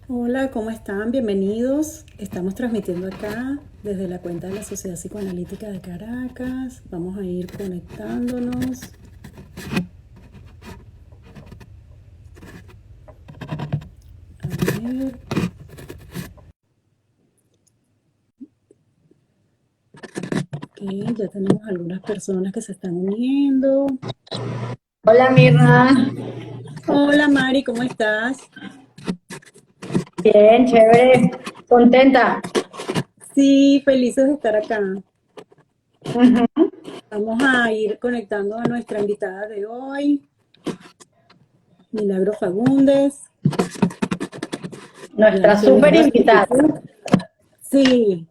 Hola, ¿cómo están? Bienvenidos. Estamos transmitiendo acá desde la cuenta de la Sociedad Psicoanalítica de Caracas. Vamos a ir conectándonos. A ver. Ok, ya tenemos algunas personas que se están uniendo. Hola Mirna, Hola Mari, ¿cómo estás? bien, chévere, contenta. Sí, felices de estar acá. Ujú. Vamos a ir conectando a nuestra invitada de hoy, Milagro Fagundes. Ya Nuestra estoy súper dejando la invitada. solicitud. Sí,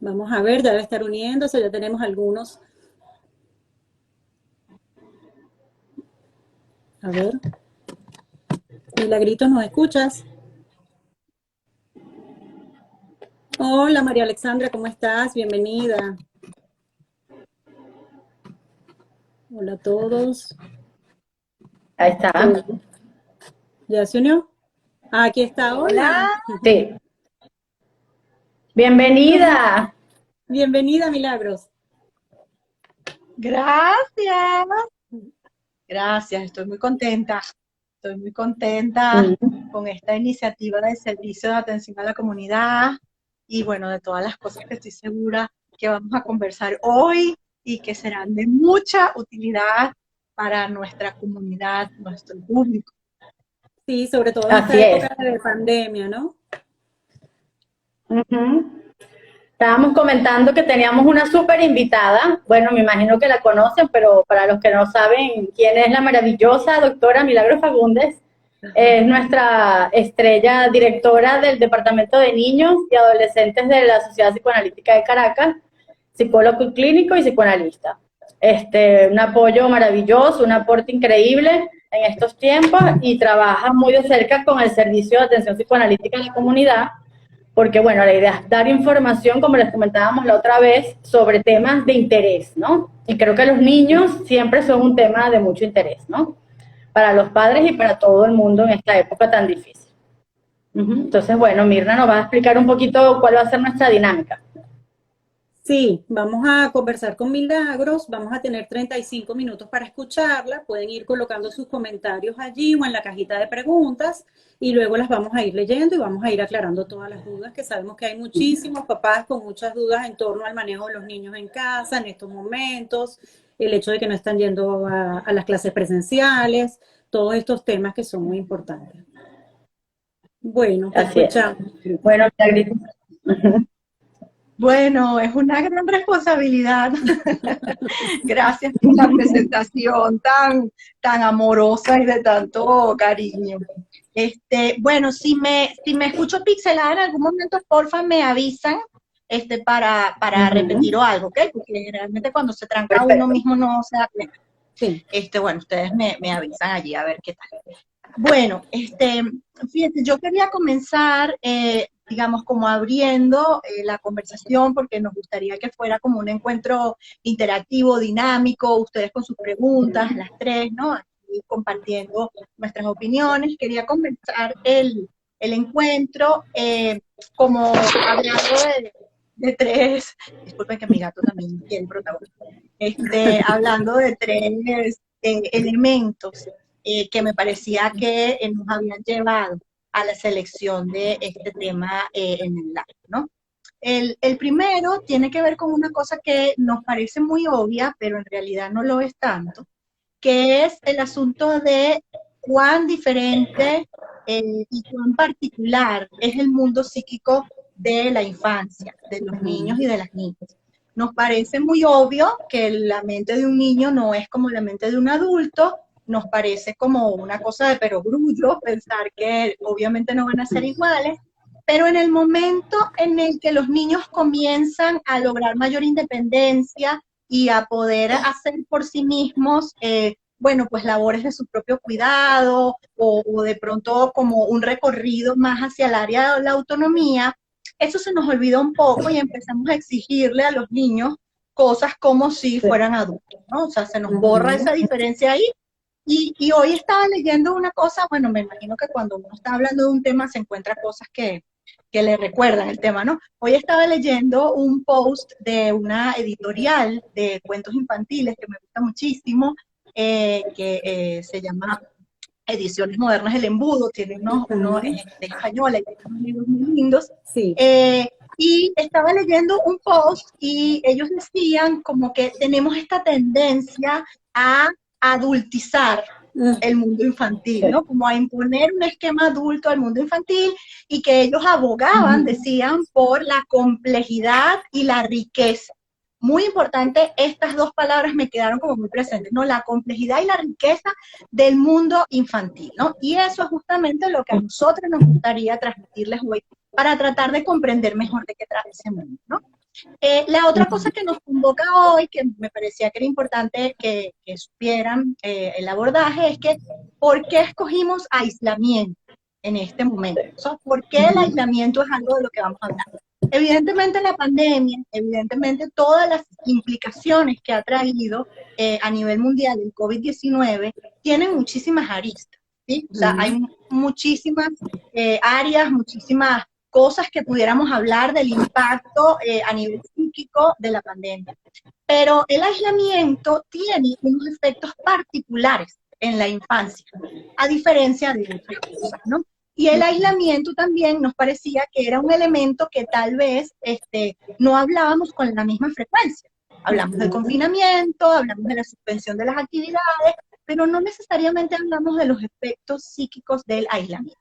vamos a ver, ya debe estar uniéndose, ya tenemos algunos. A ver, Milagritos, ¿nos escuchas? Hola María Alexandra, ¿cómo estás? Bienvenida. Hola a todos. Ahí está. ¿Todo? ¿Ya se unió? Ah, aquí está, Hola, hola. Sí, ¿Cómo? bienvenida. Bienvenida, Milagros. gracias. Gracias, estoy muy contenta Mm. con esta iniciativa del servicio de atención a la comunidad y bueno, de todas las cosas que estoy segura que vamos a conversar hoy y que serán de mucha utilidad para nuestra comunidad, nuestro público. Sí, sobre todo en esta Así es. época de pandemia, ¿no? Ujú. Estábamos comentando que teníamos una súper invitada. Bueno, me imagino que la conocen, pero para los que no saben quién es la maravillosa doctora Milagro Fagundes, es nuestra estrella directora del Departamento de Niños y Adolescentes de la Sociedad Psicoanalítica de Caracas, psicólogo clínico y psicoanalista. Un apoyo maravilloso, un aporte increíble en estos tiempos y trabaja muy de cerca con el Servicio de Atención Psicoanalítica en la comunidad, porque bueno, la idea es dar información, como les comentábamos la otra vez, sobre temas de interés, ¿no? Y creo que los niños siempre son un tema de mucho interés, ¿no? Para los padres y para todo el mundo en esta época tan difícil. Entonces, bueno, Mirna nos va a explicar un poquito cuál va a ser nuestra dinámica. Sí, vamos a conversar con Milagros, vamos a tener 35 minutos para escucharla, pueden ir colocando sus comentarios allí o en la cajita de preguntas y luego las vamos a ir leyendo y vamos a ir aclarando todas las dudas, que sabemos que hay muchísimos papás con muchas dudas en torno al manejo de los niños en casa en estos momentos, el hecho de que no están yendo a las clases presenciales, todos estos temas que son muy importantes. Bueno, te Así es. escuchamos. Bueno, Milagri, Bueno, es una gran responsabilidad. Gracias por la presentación tan amorosa y de tanto cariño. Bueno, si me escucho pixelada en algún momento, porfa, me avisan, para repetir o algo, ¿ok? Porque realmente cuando se tranca uno perfecto. mismo no se da cuenta. Sí. Bueno, ustedes me avisan allí a ver qué tal. Bueno, fíjense, yo quería comenzar, digamos, como abriendo la conversación, porque nos gustaría que fuera como un encuentro interactivo, dinámico, ustedes con sus preguntas, las tres, ¿no? Aquí compartiendo nuestras opiniones. Quería comenzar el encuentro como hablando de tres, disculpen que mi gato también quiere protagonismo, hablando de tres elementos que me parecía que nos habían llevado a la selección de este tema en el live, ¿no? El primero tiene que ver con una cosa que nos parece muy obvia, pero en realidad no lo es tanto, que es el asunto de cuán diferente y cuán particular es el mundo psíquico de la infancia, de los niños y de las niñas. Nos parece muy obvio que la mente de un niño no es como la mente de un adulto, nos parece como una cosa de perogrullo pensar que obviamente no van a ser iguales, pero en el momento en el que los niños comienzan a lograr mayor independencia y a poder hacer por sí mismos, bueno, pues labores de su propio cuidado o de pronto como un recorrido más hacia el área de la autonomía, eso se nos olvida un poco y empezamos a exigirle a los niños cosas como si fueran adultos, ¿no? O sea, se nos borra esa diferencia ahí Y hoy estaba leyendo una cosa, bueno, me imagino que cuando uno está hablando de un tema se encuentra cosas que le recuerdan el tema, ¿no? Hoy estaba leyendo un post de una editorial de cuentos infantiles que me gusta muchísimo, que se llama Ediciones Modernas del Embudo, tiene uno de español, y tiene unos libros muy lindos. Sí. Y estaba leyendo un post y ellos decían como que tenemos esta tendencia a adultizar el mundo infantil, ¿no? Como a imponer un esquema adulto al mundo infantil, y que ellos abogaban, decían, por la complejidad y la riqueza. Muy importante, estas dos palabras me quedaron como muy presentes, ¿no? La complejidad y la riqueza del mundo infantil, ¿no? Y eso es justamente lo que a nosotros nos gustaría transmitirles hoy para tratar de comprender mejor de qué trata ese mundo, ¿no? La otra cosa que nos convoca hoy, que me parecía que era importante que supieran el abordaje, es que ¿por qué escogimos aislamiento en este momento? O sea, ¿por qué el aislamiento es algo de lo que vamos a hablar? Evidentemente la pandemia, evidentemente todas las implicaciones que ha traído a nivel mundial el COVID-19 tienen muchísimas aristas, ¿sí? O sea, hay muchísimas áreas, muchísimas cosas que pudiéramos hablar del impacto a nivel psíquico de la pandemia. Pero el aislamiento tiene unos efectos particulares en la infancia, a diferencia de otras cosas, ¿no? Y el aislamiento también nos parecía que era un elemento que tal vez no hablábamos con la misma frecuencia. Hablamos del confinamiento, hablamos de la suspensión de las actividades, pero no necesariamente hablamos de los efectos psíquicos del aislamiento.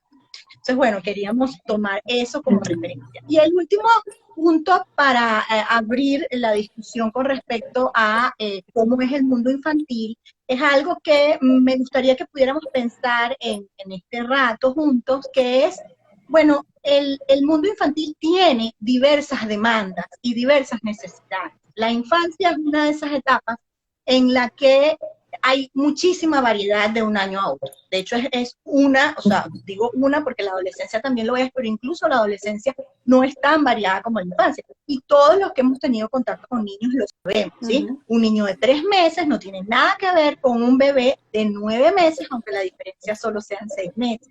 Entonces, bueno, queríamos tomar eso como referencia. Y el último punto para abrir la discusión con respecto a cómo es el mundo infantil es algo que me gustaría que pudiéramos pensar en este rato juntos, que es, bueno, el mundo infantil tiene diversas demandas y diversas necesidades. La infancia es una de esas etapas en la que hay muchísima variedad de un año a otro. De hecho, es una, o sea, digo una porque la adolescencia también lo es, pero incluso la adolescencia no es tan variada como la infancia. Y todos los que hemos tenido contacto con niños lo sabemos, ¿sí? Un niño de 3 meses no tiene nada que ver con un bebé de 9 meses, aunque la diferencia solo sean 6 meses.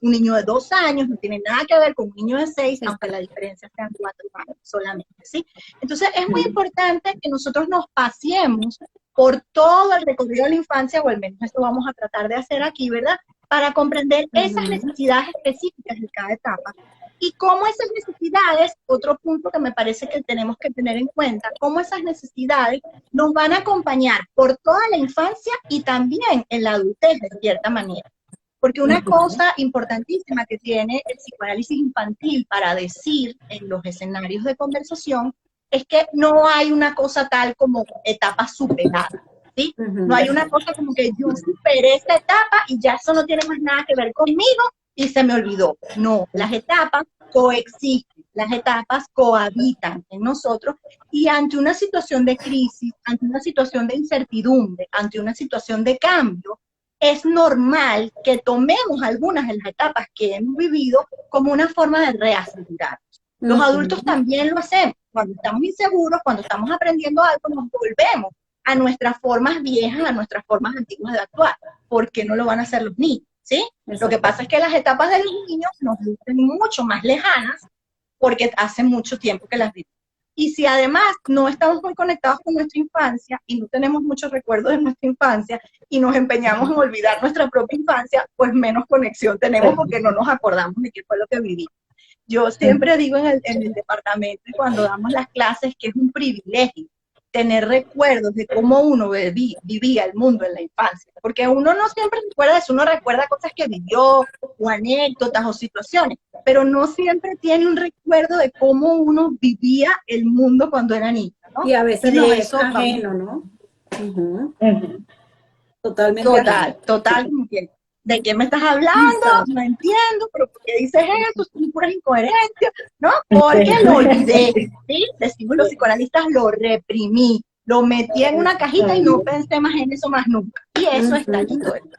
Un niño de 2 años no tiene nada que ver con un niño de 6, aunque la diferencia sean 4 años solamente, ¿sí? Entonces, es muy importante que nosotros nos paseemos por todo el recorrido de la infancia, o al menos esto vamos a tratar de hacer aquí, ¿verdad? Para comprender esas necesidades específicas de cada etapa. Y cómo esas necesidades, otro punto que me parece que tenemos que tener en cuenta, cómo esas necesidades nos van a acompañar por toda la infancia y también en la adultez, de cierta manera. Porque una cosa importantísima que tiene el psicoanálisis infantil para decir en los escenarios de conversación es que no hay una cosa tal como etapa superada, ¿sí? No hay una cosa como que yo superé esta etapa y ya eso no tiene más nada que ver conmigo y se me olvidó. No, las etapas coexisten, las etapas cohabitan en nosotros, y ante una situación de crisis, ante una situación de incertidumbre, ante una situación de cambio, es normal que tomemos algunas de las etapas que hemos vivido como una forma de reasegurarnos. Los adultos también lo hacemos. Cuando estamos inseguros, cuando estamos aprendiendo algo, nos volvemos a nuestras formas viejas, a nuestras formas antiguas de actuar. ¿Por qué no lo van a hacer los niños? ¿Sí? Lo que pasa es que las etapas de los niños nos lucen mucho más lejanas porque hace mucho tiempo que las vivimos. Y si además no estamos muy conectados con nuestra infancia y no tenemos muchos recuerdos de nuestra infancia y nos empeñamos en olvidar nuestra propia infancia, pues menos conexión tenemos porque no nos acordamos de qué fue lo que vivimos. Yo siempre digo en el departamento y cuando damos las clases que es un privilegio tener recuerdos de cómo uno vivía el mundo en la infancia, porque uno no siempre recuerda eso, uno recuerda cosas que vivió, o anécdotas, o situaciones, pero no siempre tiene un recuerdo de cómo uno vivía el mundo cuando era niño, ¿no? Y a veces no, es ajeno, ¿no? Totalmente Total, ¿de qué me estás hablando? No entiendo, pero ¿por qué dices eso? Son puras incoherencias, ¿no? Porque lo olvidé, ¿sí? Decimos los psicoanalistas, lo reprimí, lo metí en una cajita y no pensé más en eso más nunca. Y eso está allí todo el tiempo.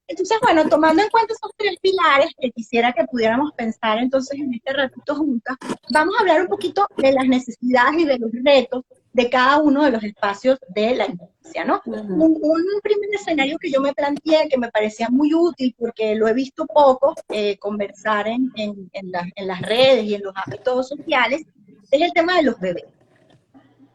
Entonces, bueno, tomando en cuenta esos 3 pilares que quisiera que pudiéramos pensar entonces en este ratito juntas, vamos a hablar un poquito de las necesidades y de los retos de cada uno de los espacios de la infancia, ¿no? Un primer escenario que yo me planteé, que me parecía muy útil, porque lo he visto poco conversar en las redes y en los ámbitos sociales, es el tema de los bebés.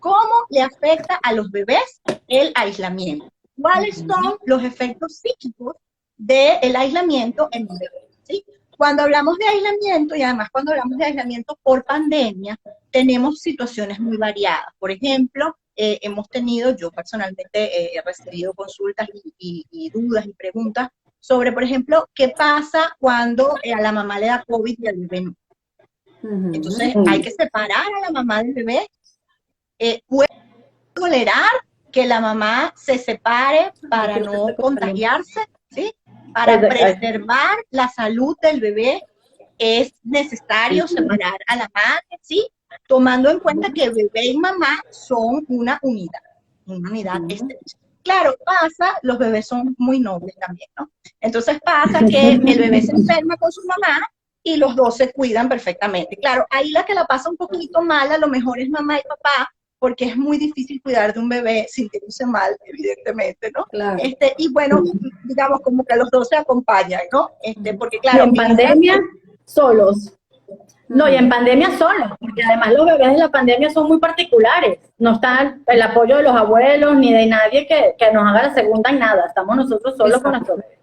¿Cómo le afecta a los bebés el aislamiento? ¿Cuáles son los efectos psíquicos del aislamiento en un bebé? ¿Sí? Cuando hablamos de aislamiento, y además cuando hablamos de aislamiento por pandemia, tenemos situaciones muy variadas. Por ejemplo, yo personalmente he recibido consultas y dudas y preguntas sobre, por ejemplo, qué pasa cuando a la mamá le da COVID y al bebé no. Entonces, hay que separar a la mamá del bebé. ¿Puede tolerar que la mamá se separe para no contagiarse? ¿Sí? Para preservar la salud del bebé es necesario separar a la madre, ¿sí? Tomando en cuenta que bebé y mamá son una unidad estrecha. Claro, los bebés son muy nobles también, ¿no? Entonces pasa que el bebé se enferma con su mamá y los dos se cuidan perfectamente. Claro, ahí la que la pasa un poquito mal a lo mejor es mamá y papá, porque es muy difícil cuidar de un bebé sintiéndose mal, evidentemente, ¿no? Claro. Y bueno, digamos, como que los dos se acompañan, ¿no? Porque claro... Y en pandemia, solos. No, y en pandemia solos, porque además los bebés de la pandemia son muy particulares. No está el apoyo de los abuelos ni de nadie que nos haga la segunda en nada. Estamos nosotros solos con nuestros bebés.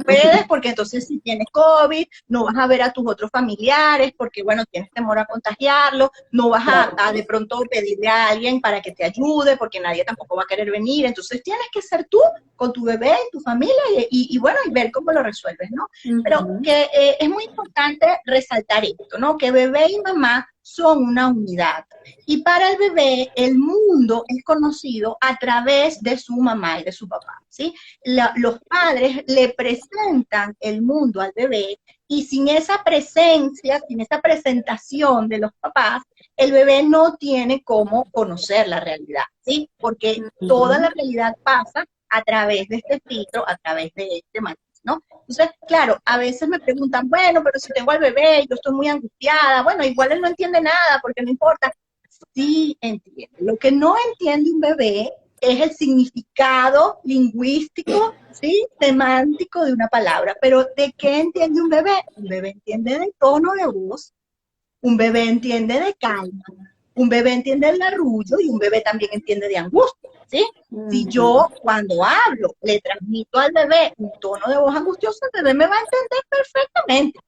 Puedes, porque entonces si tienes COVID, no vas a ver a tus otros familiares, porque bueno, tienes temor a contagiarlo, no vas a de pronto pedirle a alguien para que te ayude, porque nadie tampoco va a querer venir, entonces tienes que ser tú con tu bebé y tu familia y bueno, y ver cómo lo resuelves, ¿no? Pero que es muy importante resaltar esto, ¿no? Que bebé y mamá son una unidad. Y para el bebé, el mundo es conocido a través de su mamá y de su papá, ¿sí? Los padres le presentan el mundo al bebé y sin esa presencia, sin esa presentación de los papás, el bebé no tiene cómo conocer la realidad, ¿sí? Porque toda la realidad pasa a través de este filtro, a través de este matiz, ¿no? Entonces, claro, a veces me preguntan, bueno, pero si tengo al bebé y yo estoy muy angustiada, bueno, igual él no entiende nada, porque no importa. Sí entiende. Lo que no entiende un bebé es el significado lingüístico, ¿sí? Semántico de una palabra. Pero ¿de qué entiende un bebé? Un bebé entiende de tono de voz, un bebé entiende de calma, un bebé entiende el arrullo y un bebé también entiende de angustia, ¿sí? Si yo cuando hablo le transmito al bebé un tono de voz angustioso, el bebé me va a entender perfectamente.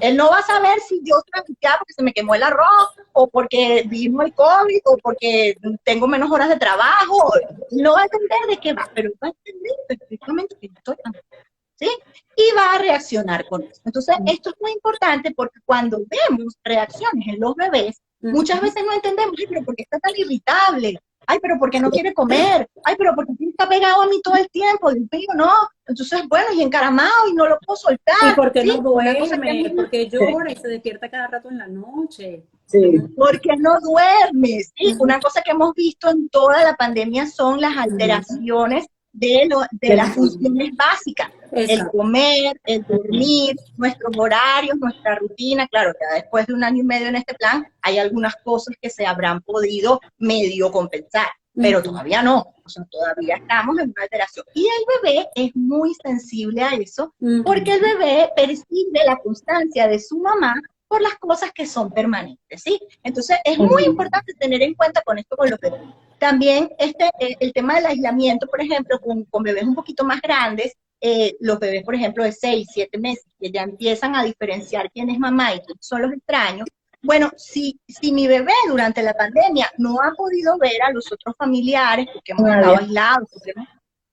Él no va a saber si yo estoy angustiada porque se me quemó el arroz, o porque vino el COVID, o porque tengo menos horas de trabajo. No va a entender de qué va, pero va a entender perfectamente que estoy angustiada, ¿sí? Y va a reaccionar con eso. Entonces, esto es muy importante porque cuando vemos reacciones en los bebés, muchas veces no entendemos, ay, pero ¿por qué está tan irritable? Ay, pero ¿por qué no quiere comer? Ay, pero ¿por qué está pegado a mí todo el tiempo? Dios mío, no. Entonces, bueno, y encaramado y no lo puedo soltar. ¿Y por qué ¿sí? no duerme? ¿Por qué llora y se despierta cada rato en la noche? Sí. Porque no duermes. ¿sí? Una cosa que hemos visto en toda la pandemia son las alteraciones de las funciones básicas. El comer, el dormir, nuestros horarios, nuestra rutina. Claro, ya después de 1 año y medio en este plan, hay algunas cosas que se habrán podido medio compensar, pero todavía no. O sea, todavía estamos en una alteración. Y el bebé es muy sensible a eso, porque el bebé percibe la constancia de su mamá por las cosas que son permanentes, ¿sí? Entonces, es muy importante tener en cuenta con esto con los bebés. También el tema del aislamiento, por ejemplo, con bebés un poquito más grandes, los bebés, por ejemplo, de 6, 7 meses, que ya empiezan a diferenciar quién es mamá y quién son los extraños. Bueno, si mi bebé durante la pandemia no ha podido ver a los otros familiares porque hemos estado aislados,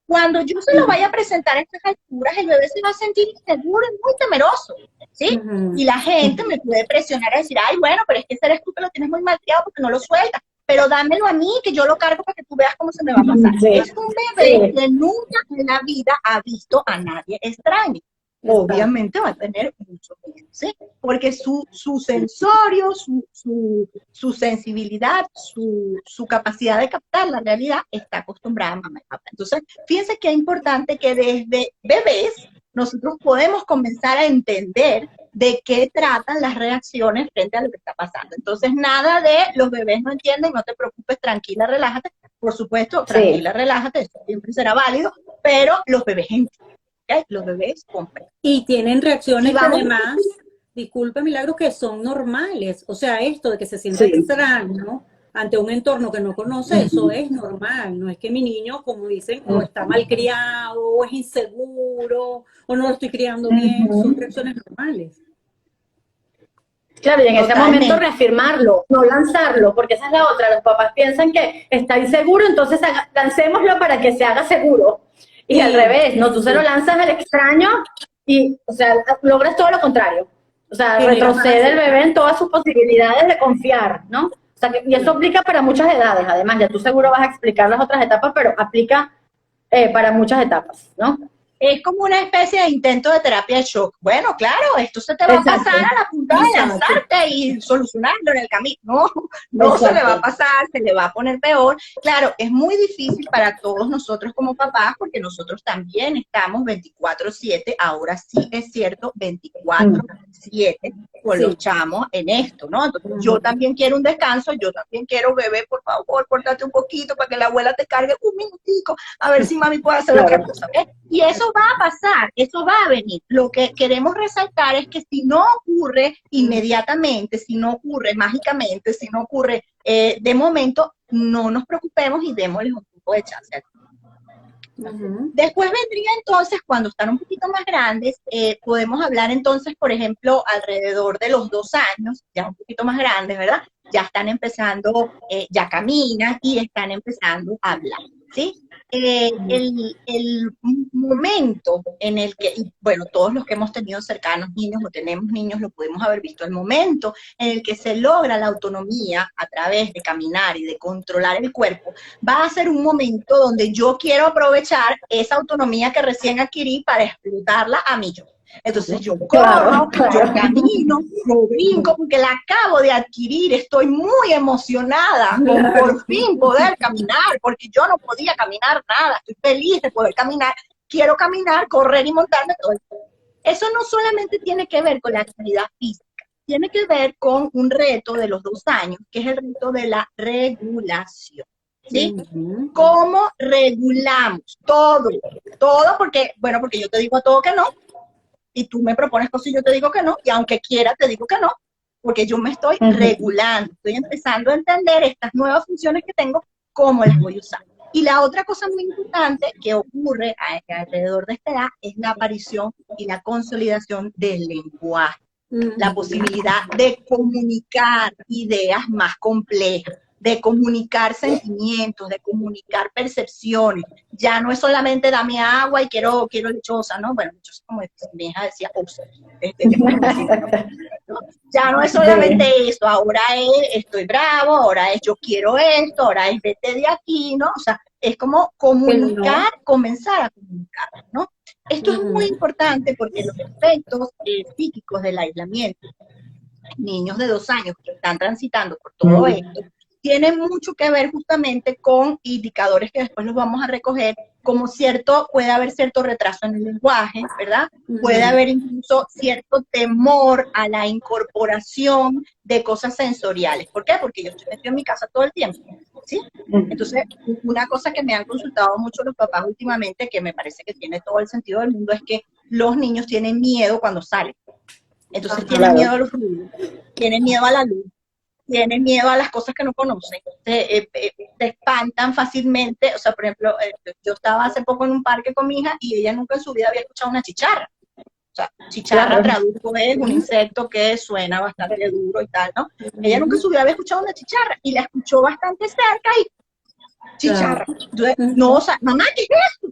cuando yo se lo vaya a presentar a estas alturas, el bebé se va a sentir inseguro y muy temeroso, ¿sí? Y la gente me puede presionar a decir, ay, bueno, pero es que ese eres tú que lo tienes muy malcriado porque no lo sueltas, pero dámelo a mí, que yo lo cargo para que tú veas cómo se me va a pasar. Sí. Es un bebé que nunca en la vida ha visto a nadie extraño. Obviamente va a tener mucho miedo, ¿sí? Porque su sensorio, su sensibilidad, su capacidad de captar la realidad está acostumbrada a mamá y papá. Entonces, fíjense que es importante que desde bebés nosotros podemos comenzar a entender de qué tratan las reacciones frente a lo que está pasando. Entonces, nada de los bebés no entienden, no te preocupes, tranquila, relájate. Por supuesto, tranquila, relájate, esto siempre será válido, pero los bebés entienden, ¿ok? Los bebés comprenden. Y tienen Y reacciones que vamos, además, disculpe Milagro, que son normales. O sea, esto de que se sienta Sí. extraño ante un entorno que no conoce, eso es normal. No es que mi niño, como dicen, o está mal criado, o es inseguro, o no lo estoy criando bien. Son reacciones normales. Claro, y en ese momento totalmente. reafirmarlo, no lanzarlo, porque esa es la otra. Los papás piensan que está inseguro, entonces lancémoslo para que se haga seguro. Y al Sí, revés, no, tú se lo sí. lanzas al extraño y, o sea, logras todo lo contrario. O sea, Genera más retrocede el bebé ansiedad. en todas sus posibilidades de confiar, ¿no? O sea, y eso Sí. aplica para muchas edades, además, ya tú seguro vas a explicar las otras etapas, pero aplica para muchas etapas, ¿no? Es como una especie de intento de terapia de shock. Bueno, claro, esto se te va a Exacto, pasar a la punta de Exacto. lanzarte y solucionarlo en el camino. No, no se le va a exacto. pasar, se le va a poner peor. Claro, es muy difícil para todos nosotros como papás porque nosotros también estamos 24/7, ahora sí es cierto, 24/7 con los Sí. chamos en esto, ¿no? Entonces yo también quiero un descanso, yo también quiero, bebé, por favor, pórtate un poquito para que la abuela te cargue un minutico, a ver si mami puede hacer otra Claro. cosa, ¿ok? Y eso va a pasar, eso va a venir. Lo que queremos resaltar es que si no ocurre inmediatamente, si no ocurre mágicamente, si no ocurre de momento, no nos preocupemos y démosles un poco de chance. Después vendría entonces, cuando están un poquito más grandes, podemos hablar entonces, por ejemplo, alrededor de los 2 años, ya un poquito más grandes, ¿verdad? Ya están empezando, ya caminan y están empezando a hablar, ¿sí? El momento en el que, y bueno, todos los que hemos tenido cercanos niños o tenemos niños lo podemos haber visto, el momento en el que se logra la autonomía a través de caminar y de controlar el cuerpo, va a ser un momento donde yo quiero aprovechar esa autonomía que recién adquirí para explotarla a mí yo. Entonces yo corro, yo camino, yo brinco, porque la acabo de adquirir, estoy muy emocionada con por fin poder caminar, porque yo no podía caminar nada, estoy feliz de poder caminar, quiero caminar, correr y montarme todo el tiempo. Eso no solamente tiene que ver con la actividad física, tiene que ver con un reto de los 2 años, que es el reto de la regulación. ¿Sí? ¿Cómo regulamos? Todo, porque, bueno, porque yo te digo a todo que no, y tú me propones cosas y yo te digo que no, y aunque quiera te digo que no, porque yo me estoy regulando, estoy empezando a entender estas nuevas funciones que tengo, cómo las voy a usar. Y la otra cosa muy importante que ocurre alrededor de esta edad es la aparición y la consolidación del lenguaje, la posibilidad de comunicar ideas más complejas, de comunicar sentimientos, de comunicar percepciones. Ya no es solamente dame agua y quiero lechosa, ¿no? Bueno, lechosa como mi hija decía, osa. ¿No? Ya no es solamente eso, ahora es estoy bravo, ahora es yo quiero esto, ahora es vete de aquí, ¿no? O sea, es como comunicar, comenzar a comunicar, ¿no? Esto es muy importante porque los efectos psíquicos del aislamiento, niños de 2 años que están transitando por todo esto, tiene mucho que ver justamente con indicadores que después los vamos a recoger, como puede haber cierto retraso en el lenguaje, ¿verdad? Puede haber incluso cierto temor a la incorporación de cosas sensoriales. ¿Por qué? Porque yo estoy metido en mi casa todo el tiempo, ¿sí? Entonces, una cosa que me han consultado mucho los papás últimamente, que me parece que tiene todo el sentido del mundo, es que los niños tienen miedo cuando salen. Entonces tienen miedo a los ruidos, tienen miedo a la luz, tienen miedo a las cosas que no conocen, se espantan fácilmente. O sea, por ejemplo, yo estaba hace poco en un parque con mi hija y ella nunca en su vida había escuchado una chicharra. O sea, chicharra, traduzco, es un insecto que suena bastante duro y tal, ¿no? Ella nunca en su vida había escuchado una chicharra y la escuchó bastante cerca y chicharra. Entonces, no, o sea, mamá, ¿qué es esto?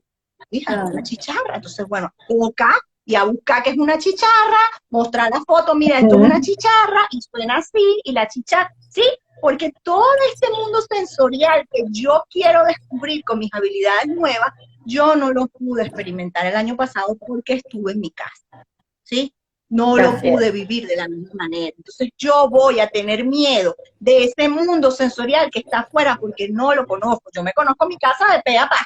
Hija, una chicharra. Entonces, bueno, toca y a buscar qué es una chicharra, mostrar la foto, mira, esto es una chicharra, y suena así, y la chicharra, ¿sí? Porque todo este mundo sensorial que yo quiero descubrir con mis habilidades nuevas, yo no lo pude experimentar el año pasado porque estuve en mi casa, ¿sí? No lo pude vivir de la misma manera. Entonces yo voy a tener miedo de ese mundo sensorial que está afuera porque no lo conozco. Yo me conozco mi casa de pe a pa,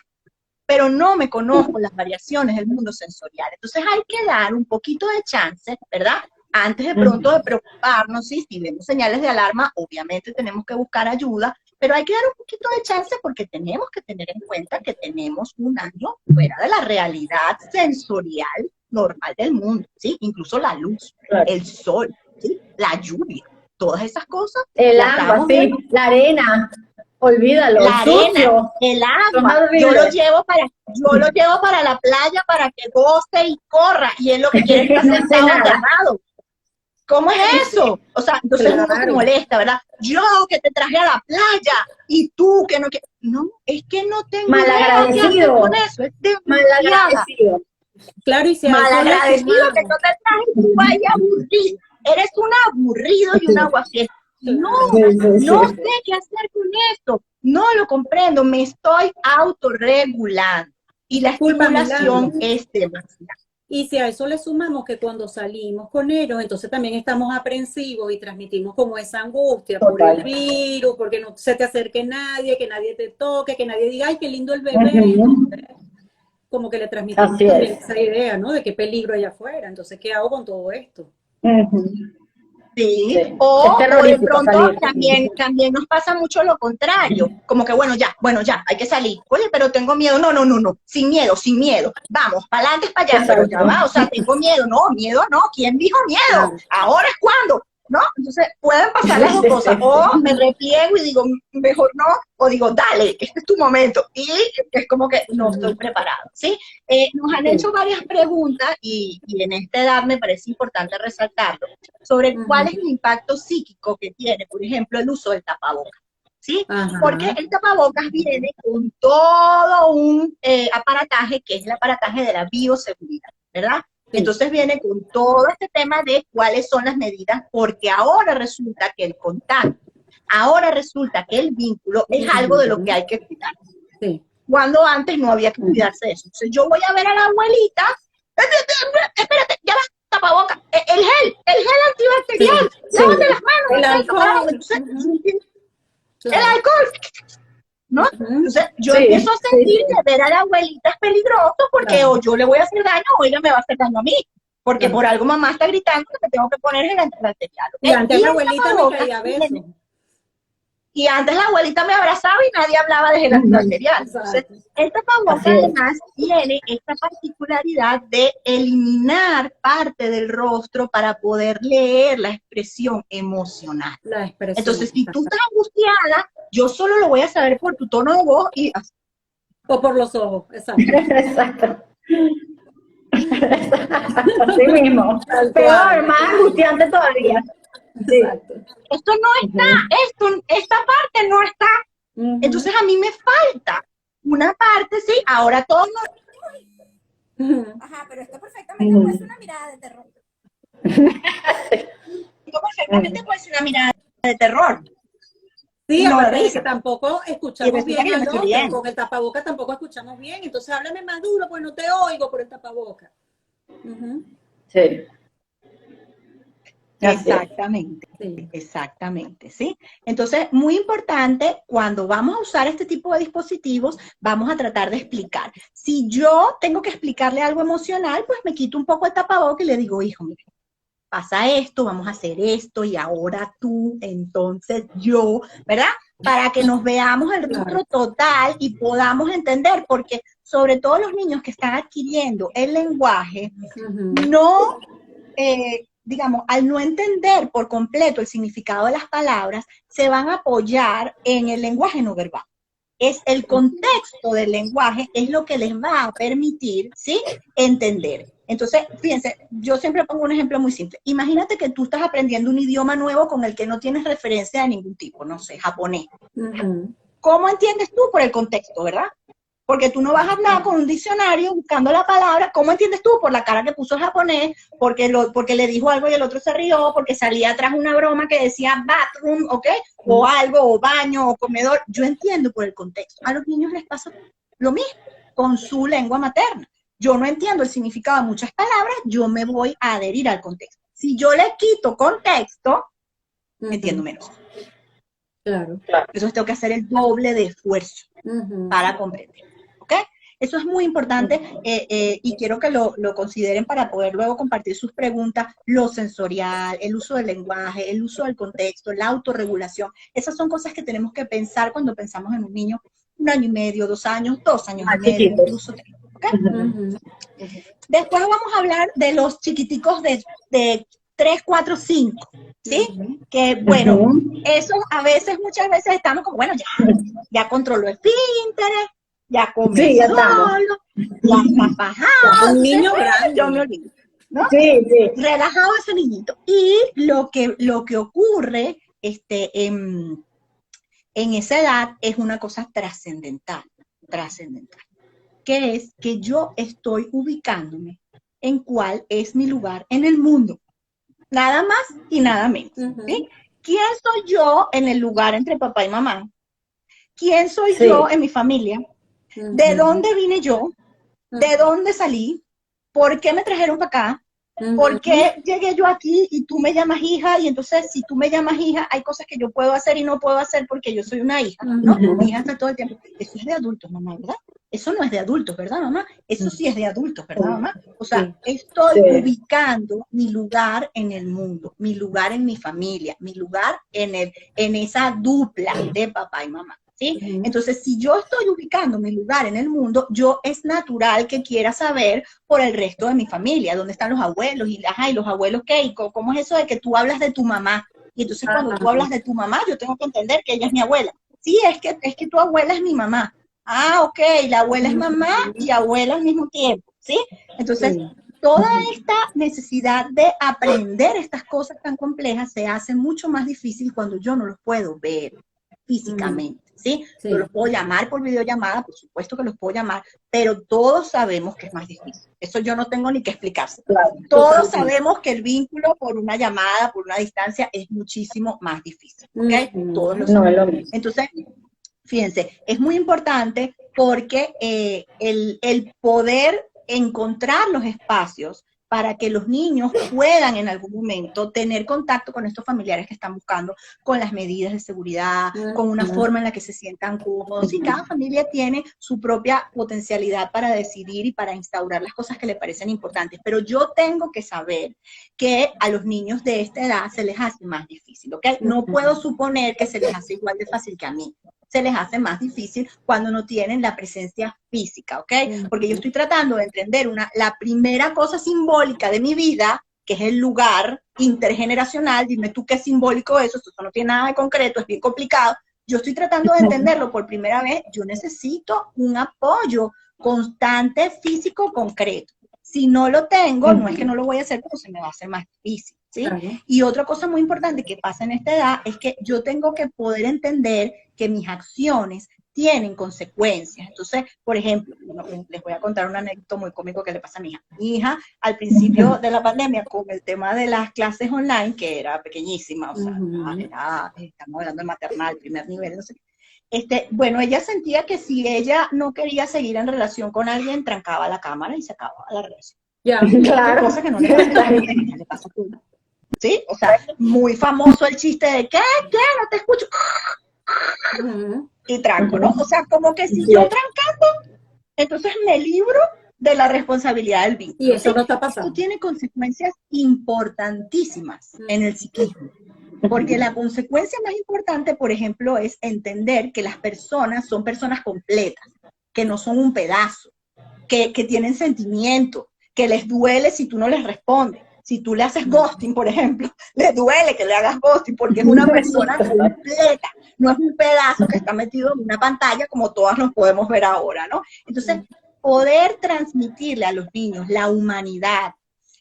pero no me conozco las variaciones del mundo sensorial. Entonces hay que dar un poquito de chance, ¿verdad?, antes de pronto de preocuparnos, ¿sí? Si vemos señales de alarma, obviamente tenemos que buscar ayuda, pero hay que dar un poquito de chance porque tenemos que tener en cuenta que tenemos un año fuera de la realidad sensorial normal del mundo, ¿sí? Incluso la luz, el sol, ¿sí? La lluvia, todas esas cosas. El las agua, estamos sí, viendo. la arena, olvídalo, La arena, sucio, el son agua, yo horribles. lo llevo para la playa para que goce y corra, y él lo que quiere es estar No hace sentado nada. agarrado. ¿Cómo es eso? O sea, entonces uno se Claro. molesta, ¿verdad? Yo que te traje a la playa y tú que no quieres. No, es que no tengo idea qué hacer Malagradecido, con eso. Es demasiada. malagradecido. Claro, y si a eso le Malagradecido que sumamos, no te traje y tú ahí aburrido. Eres un aburrido y un aguafiestas. No, claro, no sé qué hacer con esto. No lo comprendo. Me estoy autorregulando. Y la disculpa, estimulación Milagros. es demasiada. Y si a eso le sumamos que cuando salimos con ellos, entonces también estamos aprensivos y transmitimos como esa angustia por el virus, porque no se te acerque nadie, que nadie te toque, que nadie diga, ay, qué lindo el bebé. Entonces, como que le transmitimos Así también es. esa idea, ¿no? De qué peligro allá afuera. Entonces, ¿qué hago con todo esto? Sí, Sí. Es o de terrorífico pronto salir. también nos pasa mucho lo contrario, como que bueno, ya, hay que salir. Oye, pero tengo miedo. No, sin miedo. Vamos, para adelante, para allá, pero ya Exacto. va, o sea, tengo miedo. No, miedo no. ¿Quién dijo miedo? Claro. Ahora es cuando, ¿no? Entonces pueden pasar las dos Sí, cosas. sí, O me repliego y digo, mejor no, o digo, dale, este es tu momento. Y es como que no estoy preparado, ¿sí? Nos han hecho varias preguntas y en esta edad me parece importante resaltarlo sobre cuál es el impacto psíquico que tiene, por ejemplo, el uso del tapabocas, ¿sí? Ajá. Porque el tapabocas viene con todo un aparataje que es el aparataje de la bioseguridad, ¿verdad? Sí. Entonces viene con todo este tema de cuáles son las medidas, porque ahora resulta que el contacto, ahora resulta que el vínculo es algo de lo que hay que cuidar. Sí. Cuando antes no había que cuidarse de eso. Entonces yo voy a ver a la abuelita, espérate, ya va, tapaboca, el gel antibacterial, Sí. lávate las manos, El perfecto, carajo. alcohol. Entonces, Ujú. el Claro. alcohol, ¿no? Ujú. Entonces yo Sí, empiezo a sí, sentir sí. que ver a la abuelita es peligroso porque Claro. o yo le voy a hacer daño o ella me va a hacer daño a mí. Porque Claro. por algo mamá está gritando que me tengo que poner el antibacterial. Y antes Y la el abuelita me tapabocas caía a besos. y antes la abuelita me abrazaba y nadie hablaba de gel antibacterial. Entonces, Exacto. el tapabocas Así es. además tiene esta particularidad de eliminar parte del rostro para poder leer la expresión emocional. La expresión. Entonces, si tú estás angustiada, yo solo lo voy a saber por tu tono de voz y así. O por los ojos, exacto. Exacto. Así mismo. Tal Peor, cual. más angustiante todavía. Sí. Exacto. Esto no está, esta parte no está. Ujú. Entonces a mí me falta una parte, sí, ahora todo no. Ujú. Ajá, pero esto perfectamente puede ser una mirada de terror. Esto perfectamente puede ser una mirada de terror. Sí, Y no de aparte de que risa. tampoco Y escuchamos resulta bien que yo al me estoy otro, riendo. con el tapaboca tampoco escuchamos bien, entonces háblame más duro, pues no te oigo por el tapaboca. Ujú. Sí. Así es. Exactamente, Sí. exactamente, ¿sí? Entonces, muy importante, cuando vamos a usar este tipo de dispositivos, vamos a tratar de explicar. Si yo tengo que explicarle algo emocional, pues me quito un poco el tapabocas y le digo, hijo, mira, pasa esto, vamos a hacer esto, y ahora tú, entonces yo, ¿verdad? Para que nos veamos el rostro total y podamos entender, porque sobre todo los niños que están adquiriendo el lenguaje, Ujú. no, digamos, al no entender por completo el significado de las palabras, se van a apoyar en el lenguaje no verbal. Es el contexto del lenguaje, es lo que les va a permitir, ¿sí?, entender. Entonces, fíjense, yo siempre pongo un ejemplo muy simple. Imagínate que tú estás aprendiendo un idioma nuevo con el que no tienes referencia de ningún tipo, no sé, japonés. Ujú. ¿Cómo entiendes tú? Por el contexto, ¿verdad? Porque tú no vas a hablar con un diccionario buscando la palabra. ¿Cómo entiendes tú? Por la cara que puso el japonés, porque le dijo algo y el otro se rió, porque salía atrás una broma que decía bathroom, ¿ok? O algo, o baño, o comedor. Yo entiendo por el contexto. A los niños les pasa lo mismo con su lengua materna. Yo no entiendo el significado de muchas palabras, yo me voy a adherir al contexto. Si yo le quito contexto, entiendo menos. Claro. Entonces tengo que hacer el doble de esfuerzo Ujú. para comprender. ¿Ok? Eso es muy importante y quiero que lo consideren para poder luego compartir sus preguntas, lo sensorial, el uso del lenguaje, el uso del contexto, la autorregulación. Esas son cosas que tenemos que pensar cuando pensamos en un niño 1 año y medio, 2 años, 2 años y medio, incluso 3. ¿Okay? Después vamos a hablar de los chiquiticos de 3, 4, 5, ¿sí? Que bueno, eso a veces, muchas veces estamos como, bueno, ya controló el Pinterest, ya come ya solo, ya está fajado. Un niño grande. Yo me olvido, ¿no? Sí. Relajado ese niñito. Y lo que ocurre en esa edad es una cosa trascendental, que es que yo estoy ubicándome en cuál es mi lugar en el mundo. Nada más y nada menos. ¿Sí? ¿Quién soy yo en el lugar entre papá y mamá? ¿Quién soy yo en mi familia? ¿De dónde vine yo? ¿De dónde salí? ¿Por qué me trajeron para acá? ¿Por qué llegué yo aquí y tú me llamas hija? Y entonces, si tú me llamas hija, hay cosas que yo puedo hacer y no puedo hacer porque yo soy una hija, ¿no? Mi hija está todo el tiempo. Eso es de adultos, mamá, ¿verdad? Eso no es de adultos, ¿verdad, mamá? Eso sí es de adultos, ¿verdad, mamá? O sea, estoy ubicando mi lugar en el mundo, mi lugar en mi familia, mi lugar en esa dupla de papá y mamá. ¿Sí? Entonces, si yo estoy ubicando mi lugar en el mundo, yo es natural que quiera saber por el resto de mi familia, dónde están los abuelos, y los abuelos qué, y cómo es eso de que tú hablas de tu mamá, y entonces cuando tú hablas de tu mamá, yo tengo que entender que ella es mi abuela. Sí, es que tu abuela es mi mamá. Ah, ok, la abuela es mamá y abuela al mismo tiempo, ¿sí? Entonces, toda esta necesidad de aprender estas cosas tan complejas se hace mucho más difícil cuando yo no los puedo ver físicamente. ¿Sí? Yo los puedo llamar por videollamada, por supuesto que los puedo llamar, pero todos sabemos que es más difícil. Eso yo no tengo ni que explicarse. Claro, todos sabemos que el vínculo por una llamada, por una distancia, es muchísimo más difícil. ¿Okay? Todos lo sabemos. Entonces, fíjense, es muy importante porque el poder encontrar los espacios para que los niños puedan en algún momento tener contacto con estos familiares que están buscando, con las medidas de seguridad, con una forma en la que se sientan cómodos. Y cada familia tiene su propia potencialidad para decidir y para instaurar las cosas que le parecen importantes. Pero yo tengo que saber que a los niños de esta edad se les hace más difícil, ¿ok? No puedo suponer que se les hace igual de fácil que a mí. Se les hace más difícil cuando no tienen la presencia física, ¿ok? Porque yo estoy tratando de entender la primera cosa simbólica de mi vida, que es el lugar intergeneracional. Dime tú qué es simbólico eso no tiene nada de concreto, es bien complicado. Yo estoy tratando de entenderlo por primera vez. Yo necesito un apoyo constante, físico, concreto. Si no lo tengo, no es que no lo voy a hacer, pero se me va a hacer más difícil. ¿Sí? Y otra cosa muy importante que pasa en esta edad es que yo tengo que poder entender que mis acciones tienen consecuencias. Entonces, por ejemplo, les voy a contar un anécdota muy cómico que le pasa a mi hija. Mi hija, al principio de la pandemia, con el tema de las clases online, que era pequeñísima, o sea, estamos hablando de maternal, primer nivel, no sé qué. Bueno, ella sentía que si ella no quería seguir en relación con alguien, trancaba la cámara y se acababa la relación. Ya, claro. Cosa que no le pasa a todo. ¿Sí? O sea, muy famoso el chiste de ¿qué? No te escucho. Y tranco, ¿no? O sea, como que si yo trancando, entonces me libro de la responsabilidad del vínculo. Y eso no está pasando. Esto tiene consecuencias importantísimas en el psiquismo. Porque la consecuencia más importante, por ejemplo, es entender que las personas son personas completas, que no son un pedazo, que tienen sentimientos, que les duele si tú no les respondes. Si tú le haces ghosting, por ejemplo, le duele que le hagas ghosting porque es una persona completa, no es un pedazo que está metido en una pantalla como todas nos podemos ver ahora, ¿no? Entonces, poder transmitirle a los niños la humanidad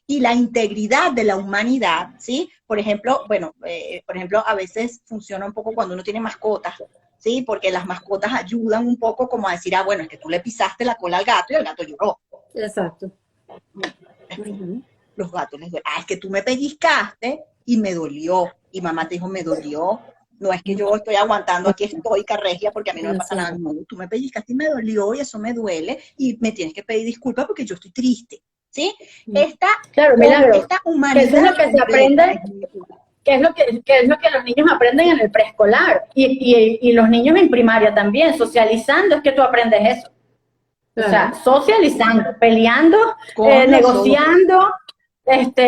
y la integridad de la humanidad, ¿sí? Por ejemplo, a veces funciona un poco cuando uno tiene mascotas, ¿sí? Porque las mascotas ayudan un poco como a decir, bueno, es que tú le pisaste la cola al gato y el gato lloró. Exacto. Los gatos les duele. Es que tú me pellizcaste y me dolió. Y mamá te dijo, me dolió. No es que yo estoy aguantando aquí estoica regia porque a mí no me pasa nada. No, tú me pellizcaste y me dolió y eso me duele y me tienes que pedir disculpas porque yo estoy triste. ¿Sí? Esta humanidad. Eso es lo que se aprende, que es lo que los niños aprenden en el preescolar y los niños en primaria también, socializando es que tú aprendes eso. O sea, Claro. socializando, peleando, Con los negociando,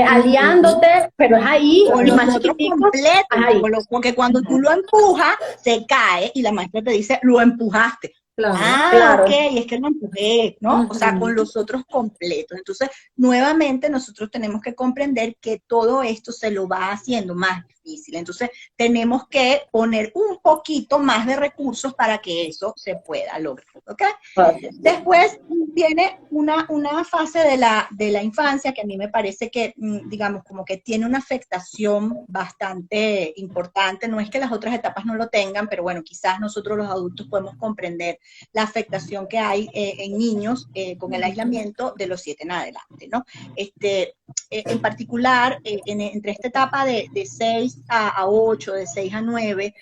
aliándote, pero es ahí, con y los más otros chiquitico, completos, es ahí. porque cuando tú lo empujas, se cae y la maestra te dice, lo empujaste. Claro. Ah, ok, Claro. es que lo empujé, ¿no? O sea, con Ujú. los otros completos. Entonces, nuevamente nosotros tenemos que comprender que todo esto se lo va haciendo más difícil. Entonces, tenemos que poner un poquito más de recursos para que eso se pueda lograr, ¿ok? Después viene una fase de la infancia que a mí me parece que, digamos, como que tiene una afectación bastante importante. No es que las otras etapas no lo tengan, pero bueno, quizás nosotros los adultos podemos comprender la afectación que hay en niños con el aislamiento de los 7 en adelante, ¿no? En particular, entre esta etapa de 6 a 8, de 6 a 9,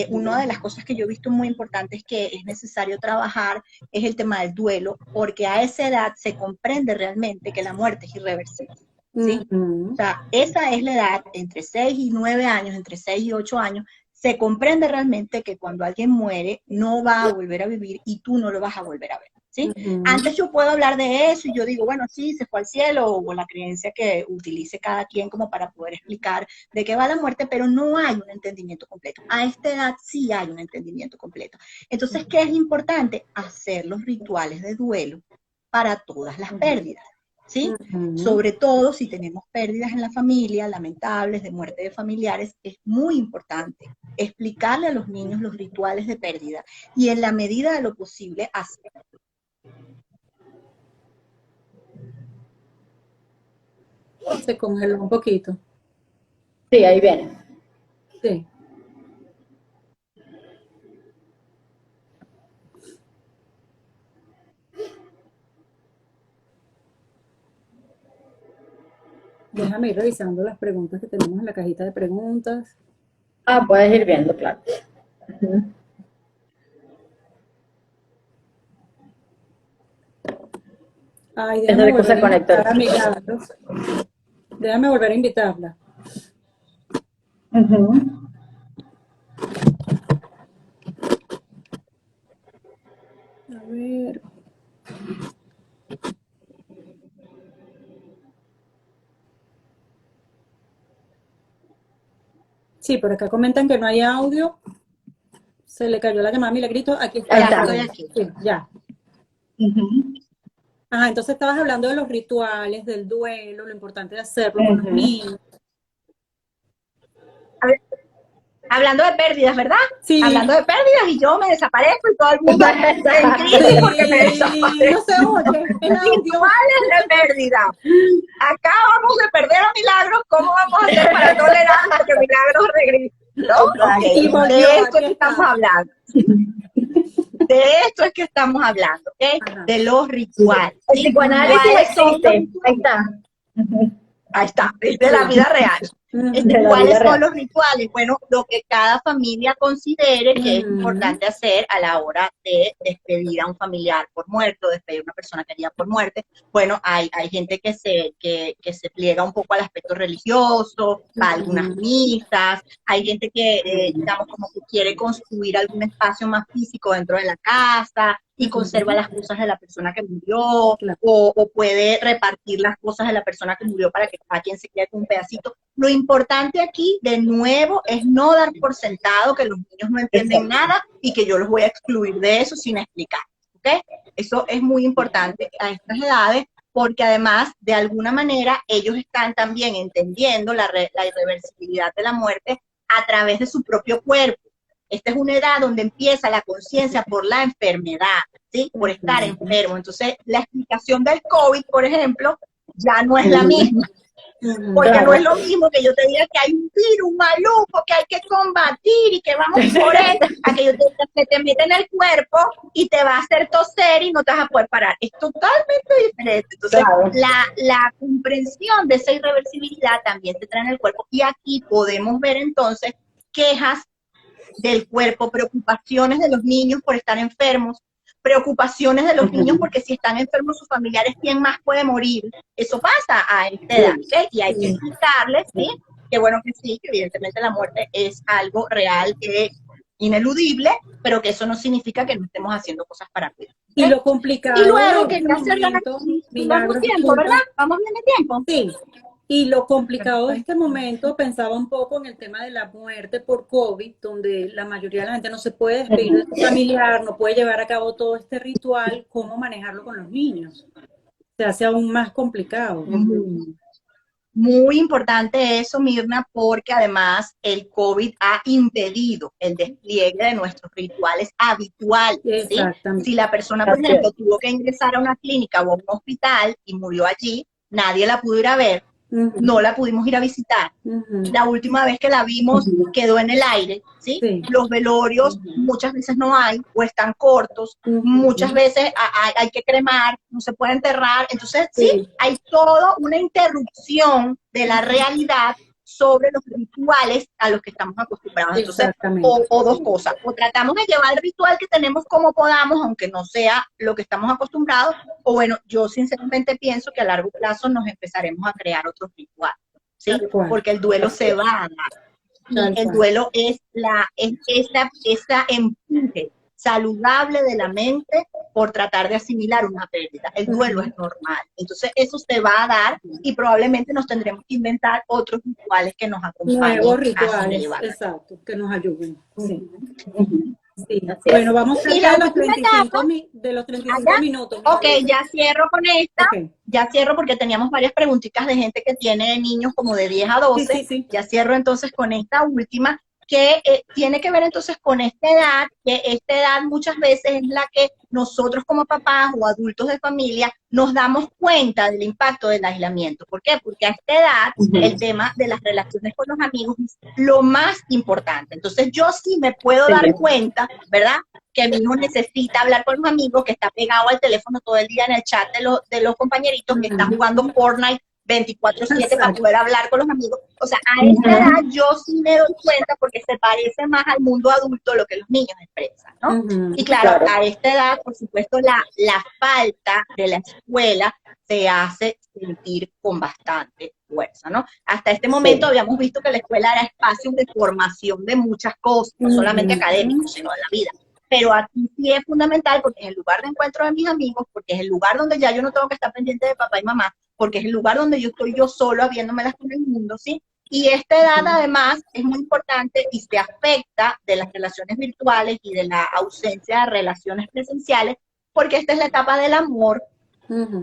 una de las cosas que yo he visto muy importantes que es necesario trabajar es el tema del duelo, porque a esa edad se comprende realmente que la muerte es irreversible, ¿sí? O Ujú. sea, esa es la edad, entre 6 y 9 años, entre 6 y 8 años, se comprende realmente que cuando alguien muere no va a volver a vivir y tú no lo vas a volver a ver, ¿sí? Ujú. Antes yo puedo hablar de eso y yo digo, bueno, sí, se fue al cielo, o la creencia que utilice cada quien como para poder explicar de qué va la muerte, pero no hay un entendimiento completo. A esta edad sí hay un entendimiento completo. Entonces, ¿qué es importante? Hacer los rituales de duelo para todas las pérdidas, ¿sí? Ujú. Sobre todo si tenemos pérdidas en la familia, lamentables, de muerte de familiares, es muy importante explicarle a los niños los rituales de pérdida y en la medida de lo posible hacer. Se congeló un poquito. Sí, ahí viene. Sí. Déjame ir revisando las preguntas que tenemos en la cajita de preguntas. Ah, puedes ir viendo, claro. Ujú. Ay, Es déjame rico volver se a conectó. invitar a Milagros. Déjame volver a invitarla. Ujú. A ver. Sí, por acá comentan que no hay audio. Se le cayó la llamada a Milagrito. Aquí Ahí está Ya otra está. estoy vez. aquí. Sí, ya. Ujú. Ajá, entonces estabas hablando de los rituales, del duelo, lo importante de hacerlo con los Ujú. niños. Hablando de pérdidas, ¿verdad? Sí, Hablando de pérdidas y yo me desaparezco y todo el mundo en crisis porque me sí, no se desaparezco. oye el audio. Rituales de pérdida. Acá vamos a perder a Milagros. ¿Cómo vamos a hacer para tolerar hasta que Milagros regrese? ¿No? Y Ok, volvió, de esto aquí es que estamos está. hablando. De esto es que estamos hablando, ¿ok? Ajá. De los rituales. El ¿Sí? psicoanálisis ¿Cuáles son los existe. Ahí rituales? está. Ujú. Ahí está, es de la Sí. vida real. Ujú. De la vida ¿Cuáles son real. los rituales? Bueno, lo que cada familia considere que es Ujú. importante hacer a la hora de despedir a un familiar por muerto, despedir a una persona querida por muerte. Bueno, hay gente que se pliega un poco al aspecto religioso, va a algunas Ujú. misas, hay gente que, digamos, como que quiere construir algún espacio más físico dentro de la casa y conserva Ujú. las cosas de la persona que murió, Claro. o puede repartir las cosas de la persona que murió para que cada quien se quede con un pedacito. Lo importante aquí, de nuevo, es no dar por sentado que los niños no entienden Exacto. nada y que yo los voy a excluir de eso sin explicar, ¿ok? Eso es muy importante a estas edades porque además, de alguna manera, ellos están también entendiendo la irreversibilidad de la muerte a través de su propio cuerpo. Esta es una edad donde empieza la conciencia por la enfermedad, ¿sí? Por estar Ujú. enfermo. Entonces, la explicación del COVID, por ejemplo, ya no es la misma. Ujú. Porque no es Claro. lo mismo que yo te diga que hay un virus maluco que hay que combatir y que vamos por él, a que yo te meta en el cuerpo y te va a hacer toser y no te vas a poder parar. Es totalmente diferente. Entonces, Claro. la comprensión de esa irreversibilidad también se trae en el cuerpo y aquí podemos ver entonces quejas del cuerpo, preocupaciones de los niños por estar enfermos, preocupaciones de los niños Ujú. porque si están enfermos sus familiares, ¿quién más puede morir? Eso pasa a esta edad, Sí. ¿ok? Y hay que explicarles, ¿sí? Que bueno que sí, que evidentemente la muerte es algo real que ineludible, pero que eso no significa que no estemos haciendo cosas para cuidar. Y lo complicado Y luego de quería este hacer la momento, vamos Milagros, tiempo, ¿verdad? Vamos bien de tiempo. sí. Y lo complicado de este momento, pensaba un poco en el tema de la muerte por COVID, donde la mayoría de la gente no se puede despedir de su familiar, no puede llevar a cabo todo este ritual, ¿cómo manejarlo con los niños? Se hace aún más complicado. Muy importante eso, Mirna, porque además el COVID ha impedido el despliegue de nuestros rituales habituales, ¿sí? Exactamente. Si la persona, por ejemplo, tuvo que ingresar a una clínica o a un hospital y murió allí, nadie la pudo ir a ver, no la pudimos ir a visitar. La última vez que la vimos quedó en el aire, ¿sí? Sí. Los velorios muchas veces no hay o están cortos, muchas veces hay que cremar, no se puede enterrar, entonces sí, hay toda una interrupción de la realidad sobre los rituales a los que estamos acostumbrados. Entonces, o dos cosas, o tratamos de llevar el ritual que tenemos como podamos, aunque no sea lo que estamos acostumbrados, o bueno, yo sinceramente pienso que a largo plazo nos empezaremos a crear otros rituales, ¿sí? Porque el duelo se va a dar. Y el duelo es esa empuje saludable de la mente por tratar de asimilar una pérdida. El duelo es normal. Entonces eso se va a dar y probablemente nos tendremos que inventar otros rituales que nos acompañen. Nuevos rituales, exacto, que nos ayuden. Sí. Sí. Bueno, vamos cerca de los 35 minutos. Ok, ya cierro con esta. Ya cierro porque teníamos varias preguntitas de gente que tiene niños como de 10 a 12. Ya cierro entonces con esta última, que tiene que ver entonces con esta edad, que esta edad muchas veces es la que nosotros como papás o adultos de familia nos damos cuenta del impacto del aislamiento. ¿Por qué? Porque a esta edad el tema de las relaciones con los amigos es lo más importante. Entonces yo sí me puedo dar cuenta, ¿verdad?, que mi hijo necesita hablar con los amigos, que está pegado al teléfono todo el día en el chat de los compañeritos, que está jugando Fortnite 24/7 para poder hablar con los amigos. O sea, a esta edad yo sí me doy cuenta porque se parece más al mundo adulto lo que los niños expresan, ¿no? Y claro, a esta edad, por supuesto, la falta de la escuela se hace sentir con bastante fuerza, ¿no? Hasta este momento habíamos visto que la escuela era espacio de formación de muchas cosas, no solamente académicos, sino de la vida. Pero aquí sí es fundamental porque es el lugar de encuentro de mis amigos, porque es el lugar donde ya yo no tengo que estar pendiente de papá y mamá, porque es el lugar donde yo estoy yo solo habiéndomelas con el mundo, ¿sí? Y esta edad además es muy importante y se afecta de las relaciones virtuales y de la ausencia de relaciones presenciales, porque esta es la etapa del amor,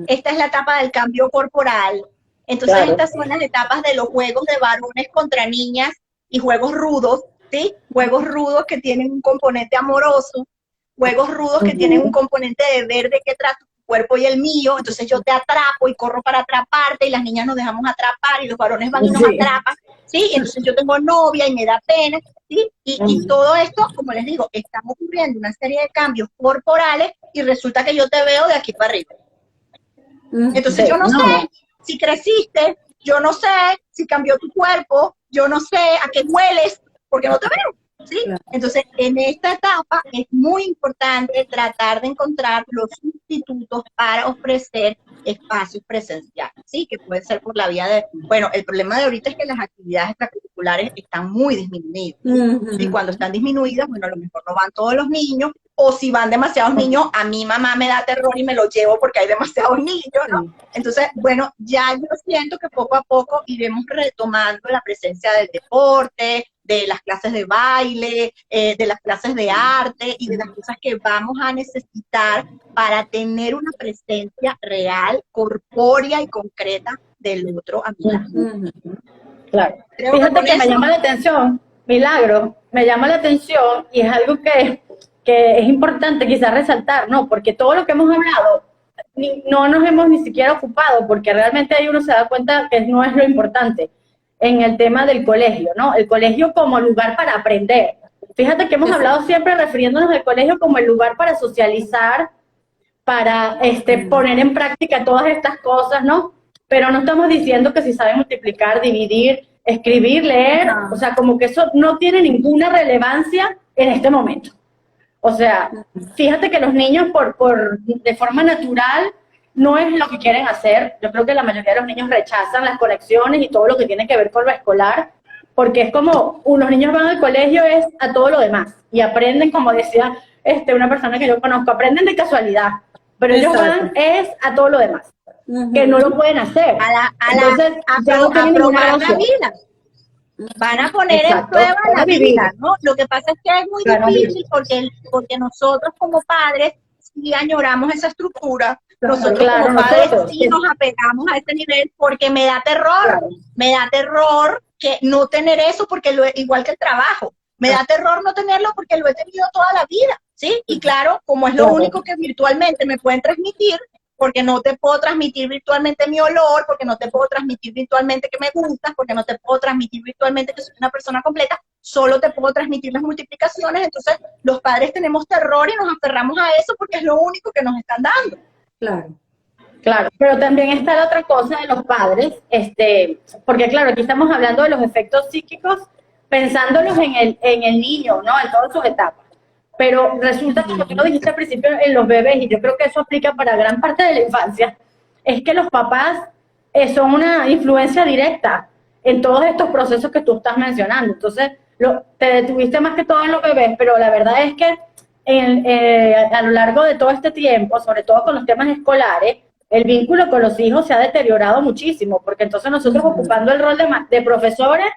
esta es la etapa del cambio corporal. Entonces estas son las etapas de los juegos de varones contra niñas y juegos rudos, ¿sí? Juegos rudos que tienen un componente amoroso, juegos rudos que tienen un componente de ver de qué trata tu cuerpo y el mío, entonces yo te atrapo y corro para atraparte y las niñas nos dejamos atrapar y los varones van y nos atrapan, ¿sí? Entonces yo tengo novia y me da pena, ¿sí? Y todo esto, como les digo, está ocurriendo una serie de cambios corporales y resulta que yo te veo de aquí para arriba. Entonces yo no sé si creciste, yo no sé si cambió tu cuerpo, yo no sé a qué hueles, porque no te veo, ¿sí? Entonces, en esta etapa es muy importante tratar de encontrar los sustitutos para ofrecer espacios presenciales, ¿sí? Que puede ser por la vía de, bueno, el problema de ahorita es que las actividades extracurriculares están muy disminuidas, y cuando están disminuidas, bueno, a lo mejor no van todos los niños, o si van demasiados niños, a mi mamá me da terror y me lo llevo porque hay demasiados niños, ¿no? Entonces, bueno, ya yo siento que poco a poco iremos retomando la presencia del deporte, de las clases de baile, de las clases de arte y de las cosas que vamos a necesitar para tener una presencia real, corpórea y concreta del otro amigo. Claro. Fíjate que me llama la atención, Milagro, me llama la atención y es algo que es importante quizás resaltar, ¿no? Porque todo lo que hemos hablado no nos hemos ni siquiera ocupado, porque realmente ahí uno se da cuenta que no es lo importante en el tema del colegio, ¿no? El colegio como lugar para aprender. Fíjate que hemos hablado siempre refiriéndonos al colegio como el lugar para socializar, para poner en práctica todas estas cosas, ¿no? Pero no estamos diciendo que si sabes multiplicar, dividir, escribir, leer, o sea, como que eso no tiene ninguna relevancia en este momento. O sea, fíjate que los niños de forma natural no es lo que quieren hacer. Yo creo que la mayoría de los niños rechazan las conexiones y todo lo que tiene que ver con lo escolar, porque es como, unos niños van al colegio es a todo lo demás, y aprenden, como decía una persona que yo conozco, aprenden de casualidad, pero ellos Exacto. van es a todo lo demás, que no lo pueden hacer. Entonces, A ya no tienen ninguna probar la gracia. vida. Van a poner en Exacto, prueba van la a vivir. vida, ¿no? Lo que pasa es que es muy Van a vivir. difícil porque nosotros como padres sí añoramos esa estructura. Nosotros Claro, como padres nosotros. sí nos apegamos a ese nivel porque me da terror. Claro. Me da terror que no tener eso porque igual que el trabajo. Me da terror no tenerlo porque lo he tenido toda la vida, ¿sí? Y claro, como es lo Claro. único que virtualmente me pueden transmitir, porque no te puedo transmitir virtualmente mi olor, porque no te puedo transmitir virtualmente que me gustas, porque no te puedo transmitir virtualmente que soy una persona completa, solo te puedo transmitir las multiplicaciones. Entonces los padres tenemos terror y nos aferramos a eso porque es lo único que nos están dando. Claro. Claro, pero también está la otra cosa de los padres, porque claro, aquí estamos hablando de los efectos psíquicos, pensándolos en el niño, ¿no? En todas sus etapas. Pero resulta, como tú lo dijiste al principio, en los bebés, y yo creo que eso aplica para gran parte de la infancia, es que los papás son una influencia directa en todos estos procesos que tú estás mencionando. Entonces, te detuviste más que todo en los bebés, pero la verdad es que a lo largo de todo este tiempo, sobre todo con los temas escolares, el vínculo con los hijos se ha deteriorado muchísimo, porque entonces nosotros ocupando el rol de profesores,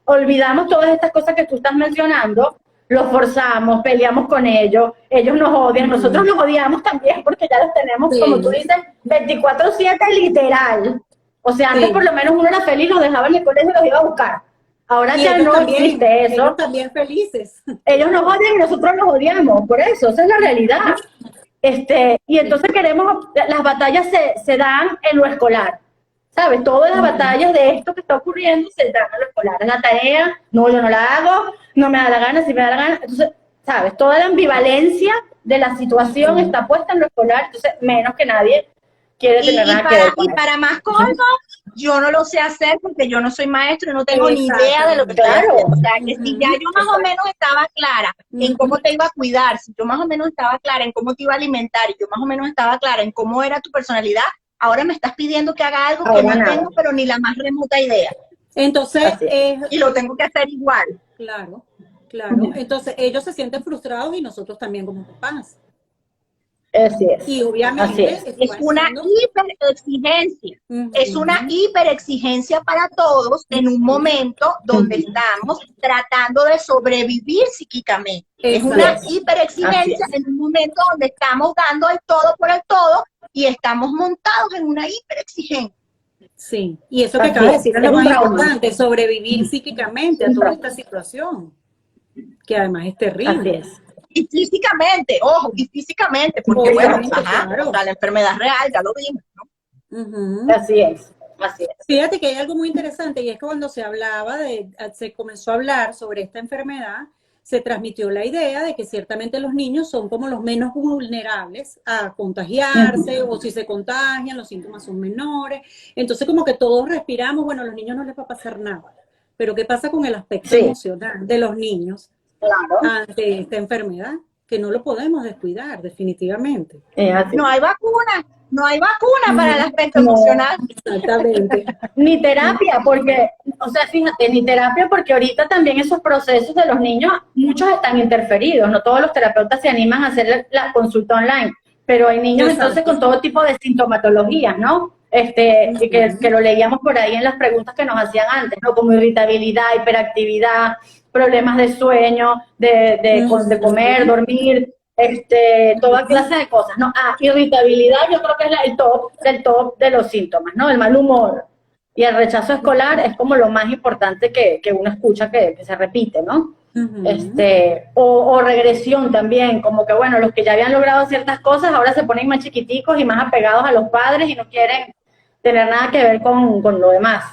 olvidamos todas estas cosas que tú estás mencionando, los forzamos, peleamos con ellos nos odian, nosotros los odiamos también porque ya los tenemos, Sí. como tú dices, 24/7 literal. O sea, antes Sí. por lo menos uno era feliz, los dejaba en el colegio y los iba a buscar. Ahora Y ya ellos no también, existe eso. ellos también felices. Ellos nos odian y nosotros los odiamos, por eso, esa es la realidad. Y entonces las batallas se dan en lo escolar, ¿sabes? Todas las batallas de esto que está ocurriendo se dan en lo escolar. La tarea, no, yo no la hago, no me da la gana, si me da la gana. Entonces, ¿sabes? Toda la ambivalencia de la situación está puesta en lo escolar, entonces menos que nadie quiere tener nada que ver con eso. Para más colmo, yo no lo sé hacer porque yo no soy maestro y no tengo ni idea de lo que Claro. estoy haciendo. O sea, que si ya yo más o menos estaba clara en cómo te iba a cuidar, si yo más o menos estaba clara en cómo te iba a alimentar y yo más o menos estaba clara en cómo era tu personalidad, ahora me estás pidiendo que haga algo que Ahora no nada. tengo, pero ni la más remota idea. Entonces, Así Y lo tengo que hacer igual. claro, claro. Entonces, ellos se sienten frustrados y nosotros también como papás. Así es. Y obviamente Así es. eso Es va una siendo- hiperexigencia. Es una hiperexigencia para todos en un momento donde estamos tratando de sobrevivir psíquicamente. Es una Exacto. hiperexigencia Así es. en un momento donde estamos dando el todo por el todo y estamos montados en una hiperexigencia. Sí, y eso que Así acabas de es. decir es Es lo un más trauma. importante, sobrevivir psíquicamente a Un toda trauma. esta situación, que además es Así terrible. es. Y físicamente, ojo, y físicamente, porque Obviamente, bueno, ajá, claro. o sea, la enfermedad real, ya lo vimos, ¿no? Ujú. Así es. Así es. Fíjate que hay algo muy interesante y es que cuando se comenzó a hablar sobre esta enfermedad, se transmitió la idea de que ciertamente los niños son como los menos vulnerables a contagiarse o si se contagian, los síntomas son menores. Entonces como que todos respiramos, bueno, a los niños no les va a pasar nada. Pero ¿qué pasa con el aspecto Sí. emocional de los niños Claro. ante esta enfermedad? Que no lo podemos descuidar, definitivamente. Así. No hay vacuna para el aspecto No. emocional. Exactamente. Ni terapia, porque, o sea, fíjate, ni terapia porque ahorita también esos procesos de los niños, muchos están interferidos, no todos los terapeutas se animan a hacer la consulta online, pero hay niños Exacto. entonces con todo tipo de sintomatologías, ¿no? Que lo leíamos por ahí en las preguntas que nos hacían antes, ¿no? Como irritabilidad, hiperactividad, problemas de sueño, de comer, dormir, toda clase de cosas, ¿no? Irritabilidad yo creo que es el top del top de los síntomas, ¿no? El mal humor y el rechazo escolar es como lo más importante que uno escucha que se repite, ¿no? Ujú. O regresión también, como que bueno, los que ya habían logrado ciertas cosas ahora se ponen más chiquiticos y más apegados a los padres y no quieren tener nada que ver con lo demás.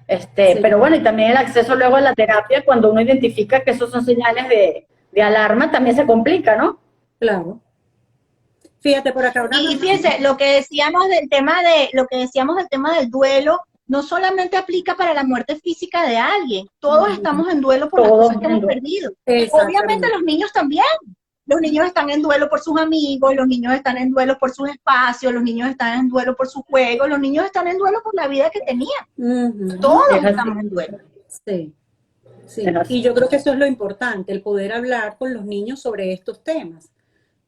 Sí. Pero bueno, y también el acceso luego a la terapia, cuando uno identifica que esos son señales de alarma, también se complica, ¿no? Claro. Fíjate, por acá una Y mamá- fíjense, lo que decíamos del tema del duelo, no solamente aplica para la muerte física de alguien, todos estamos en duelo por las Todos cosas que en hemos duelo. perdido. Exactamente. Obviamente los niños también. Los niños están en duelo por sus amigos, los niños están en duelo por sus espacios, los niños están en duelo por sus juegos, los niños están en duelo por la vida que tenían. Ujú. Todos Es así. estamos en duelo. Sí. Sí, Es así. y yo creo que eso es lo importante, el poder hablar con los niños sobre estos temas,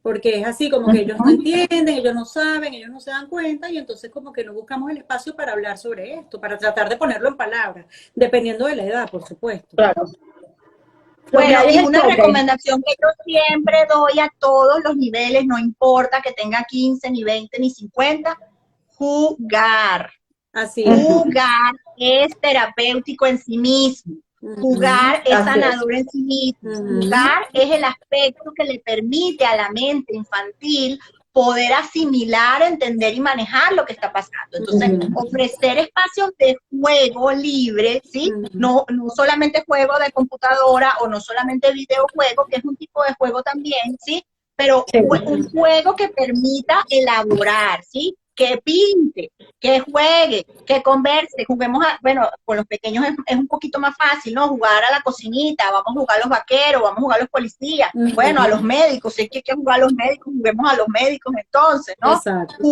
porque es así como que ellos no Ujú, entienden, ellos no saben, ellos no se dan cuenta y entonces como que no buscamos el espacio para hablar sobre esto, para tratar de ponerlo en palabras, dependiendo de la edad, por supuesto. claro. Lo que Bueno, hay y es el una toque. recomendación que yo siempre doy a todos los niveles, no importa que tenga 15, ni 20, ni 50, jugar. Así es. Ujú, Jugar es terapéutico en sí mismo. Ujú, Jugar es así es. sanador en sí mismo. ujú, Jugar es el aspecto que le permite a la mente infantil poder asimilar, entender y manejar lo que está pasando. Entonces, Ujú, ofrecer espacios de juego libre, ¿sí? ujú, No solamente juego de computadora o no solamente videojuego, que es un tipo de juego también, ¿sí? Pero sí. un juego que permita elaborar, ¿sí? Que pinte, que juegue, que converse, juguemos, bueno, con los pequeños es un poquito más fácil, ¿no? Jugar a la cocinita, vamos a jugar a los vaqueros, vamos a jugar a los policías, bueno, a los ujú. médicos, si es que hay que jugar a los médicos, juguemos a los médicos entonces, ¿no? Exacto. Sí.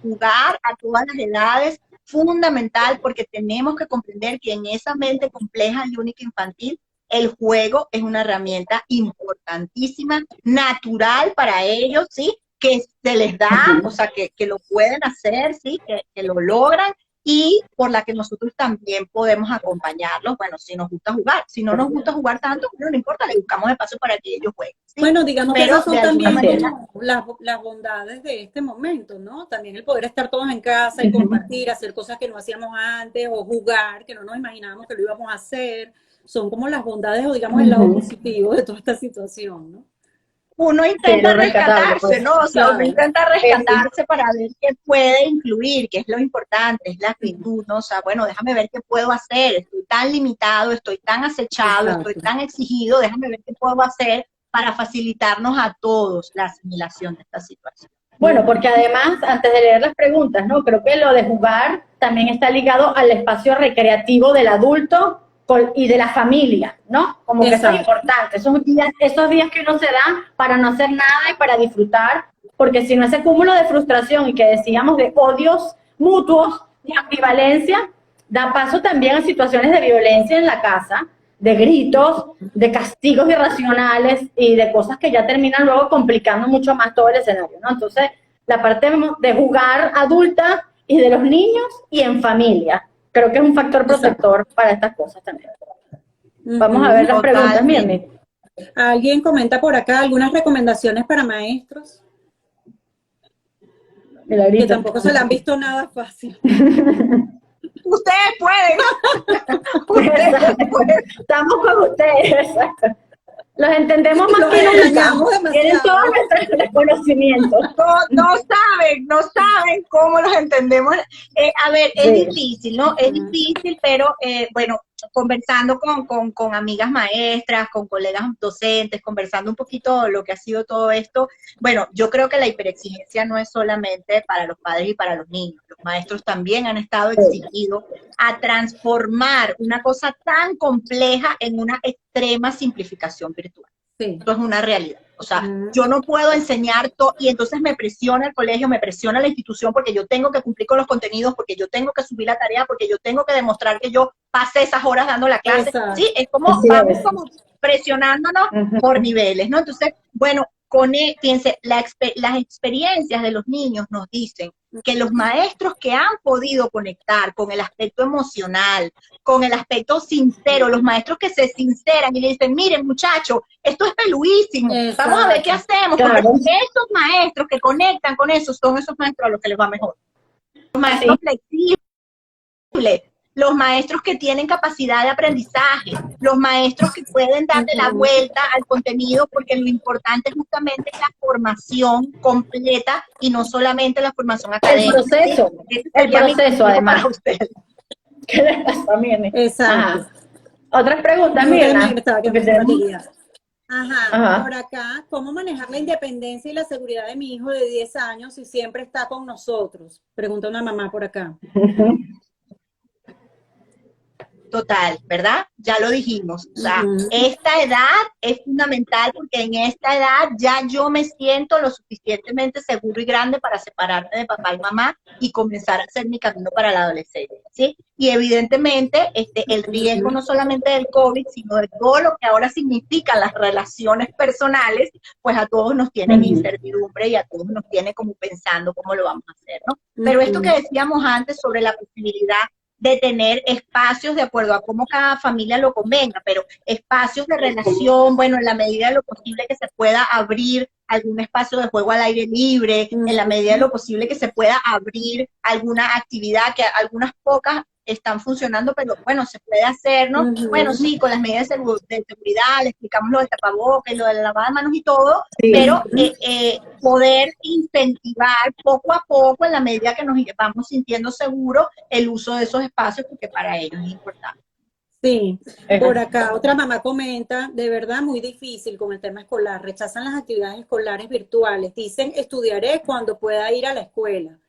Jugar a todas las edades, fundamental, porque tenemos que comprender que en esa mente compleja y única infantil, el juego es una herramienta importantísima, natural para ellos, ¿sí? Que se les da, o Ujú. sea, que lo pueden hacer, ¿sí? Que lo logran y por la que nosotros también podemos acompañarlos, bueno, si nos gusta jugar, si no nos gusta jugar tanto, bueno, no importa, le buscamos espacio para que ellos jueguen, ¿sí? Bueno, digamos que Pero esas de son alguna también Así es. manera, como las bondades de este momento, ¿no? También el poder estar todos en casa y Ujú. compartir, hacer cosas que no hacíamos antes o jugar, que no nos imaginábamos que lo íbamos a hacer. Son como las bondades o digamos el lado Ujú. positivo de toda esta situación, ¿no? uno Sí, intenta lo rescatable, rescatarse, pues. ¿no? O sea, uno Claro. intenta Sí. rescatarse para ver qué puede incluir, qué es lo importante, es la actitud, ¿no? O sea, bueno, déjame ver qué puedo hacer, estoy tan limitado, estoy tan acechado, estoy Exacto. tan exigido, déjame ver qué puedo hacer para facilitarnos a todos la asimilación de esta situación. Bueno, porque además, antes de leer las preguntas, ¿no? Creo que lo de jugar también está ligado al espacio recreativo del adulto y de la familia, ¿no? Como que eso es Exacto. importante, esos días que uno se da para no hacer nada y para disfrutar, porque si no ese cúmulo de frustración y que decíamos de odios mutuos, de ambivalencia, da paso también a situaciones de violencia en la casa, de gritos, de castigos irracionales y de cosas que ya terminan luego complicando mucho más todo el escenario, ¿no? Entonces, la parte de jugar adulta y de los niños y en familia, creo que es un factor Exacto. protector para estas cosas también. Vamos a ver Ujú. las preguntas, Totalmente. Mirni. Alguien comenta por acá algunas recomendaciones para maestros que Milagrito. tampoco se le han visto nada fácil. Ustedes pueden, ustedes Exacto. pueden. Estamos con ustedes, exacto. Los entendemos más Los que nunca. extrañamos Tienen todos demasiado. nuestros conocimientos. No saben cómo los entendemos. A ver, es Sí. difícil, ¿no? Es difícil, pero bueno, conversando con amigas maestras, con colegas docentes, conversando un poquito lo que ha sido todo esto, bueno, yo creo que la hiperexigencia no es solamente para los padres y para los niños. Los maestros también han estado exigidos a transformar una cosa tan compleja en una extrema simplificación virtual. Sí. Esto es una realidad. O sea, Mm. yo no puedo enseñar todo y entonces me presiona el colegio, me presiona la institución porque yo tengo que cumplir con los contenidos, porque yo tengo que subir la tarea, porque yo tengo que demostrar que yo pasé esas horas dando la clase. Sí, Exacto. es como, Así vamos es. como presionándonos por Ujú. niveles, ¿no? Entonces, bueno, fíjense, las experiencias de los niños nos dicen que los maestros que han podido conectar con el aspecto emocional, con el aspecto sincero, los maestros que se sinceran y le dicen, miren muchachos, esto es peluísimo, vamos a ver qué Exacto. hacemos, porque Claro. esos maestros que conectan con eso son esos maestros a los que les va mejor. Los maestros Así. flexibles, los maestros que tienen capacidad de aprendizaje, los maestros que pueden darle la Ujú. vuelta al contenido, porque lo importante justamente es la formación completa y no solamente la formación El académica, ¿sí? proceso. Ese El sería mi proceso, consejo para además. ustedes. ¿Qué les pasa, Mirni? Exacto. Ajá. Otras preguntas, No que me Mirna. estaba Porque quedando sin tenemos. batería. Ajá, por Ajá. acá, ¿cómo manejar la independencia y la seguridad de mi hijo de 10 años si siempre está con nosotros? Pregunta una mamá por acá. total, ¿verdad? Ya lo dijimos. O sea, Ujú. esta edad es fundamental porque en esta edad ya yo me siento lo suficientemente seguro y grande para separarme de papá y mamá y comenzar a hacer mi camino para la adolescencia, ¿sí? Y evidentemente el riesgo no solamente del COVID, sino de todo lo que ahora significan las relaciones personales, pues a todos nos tienen incertidumbre y a todos nos tiene como pensando cómo lo vamos a hacer, ¿no? Pero esto que decíamos antes sobre la posibilidad de tener espacios de acuerdo a cómo cada familia lo convenga, pero espacios de relación, bueno, en la medida de lo posible que se pueda abrir algún espacio de juego al aire libre, en la medida de lo posible que se pueda abrir alguna actividad, que algunas pocas están funcionando, pero bueno, se puede hacer, ¿no? Bueno, sí, con las medidas de seguridad, le explicamos lo del tapabocas, lo de la lavada de manos y todo, pero poder incentivar poco a poco, en la medida que nos vamos sintiendo seguros, el uso de esos espacios, porque para ellos es importante. Sí, por acá otra mamá comenta, de verdad muy difícil con el tema escolar, rechazan las actividades escolares virtuales, dicen estudiaré cuando pueda ir a la escuela.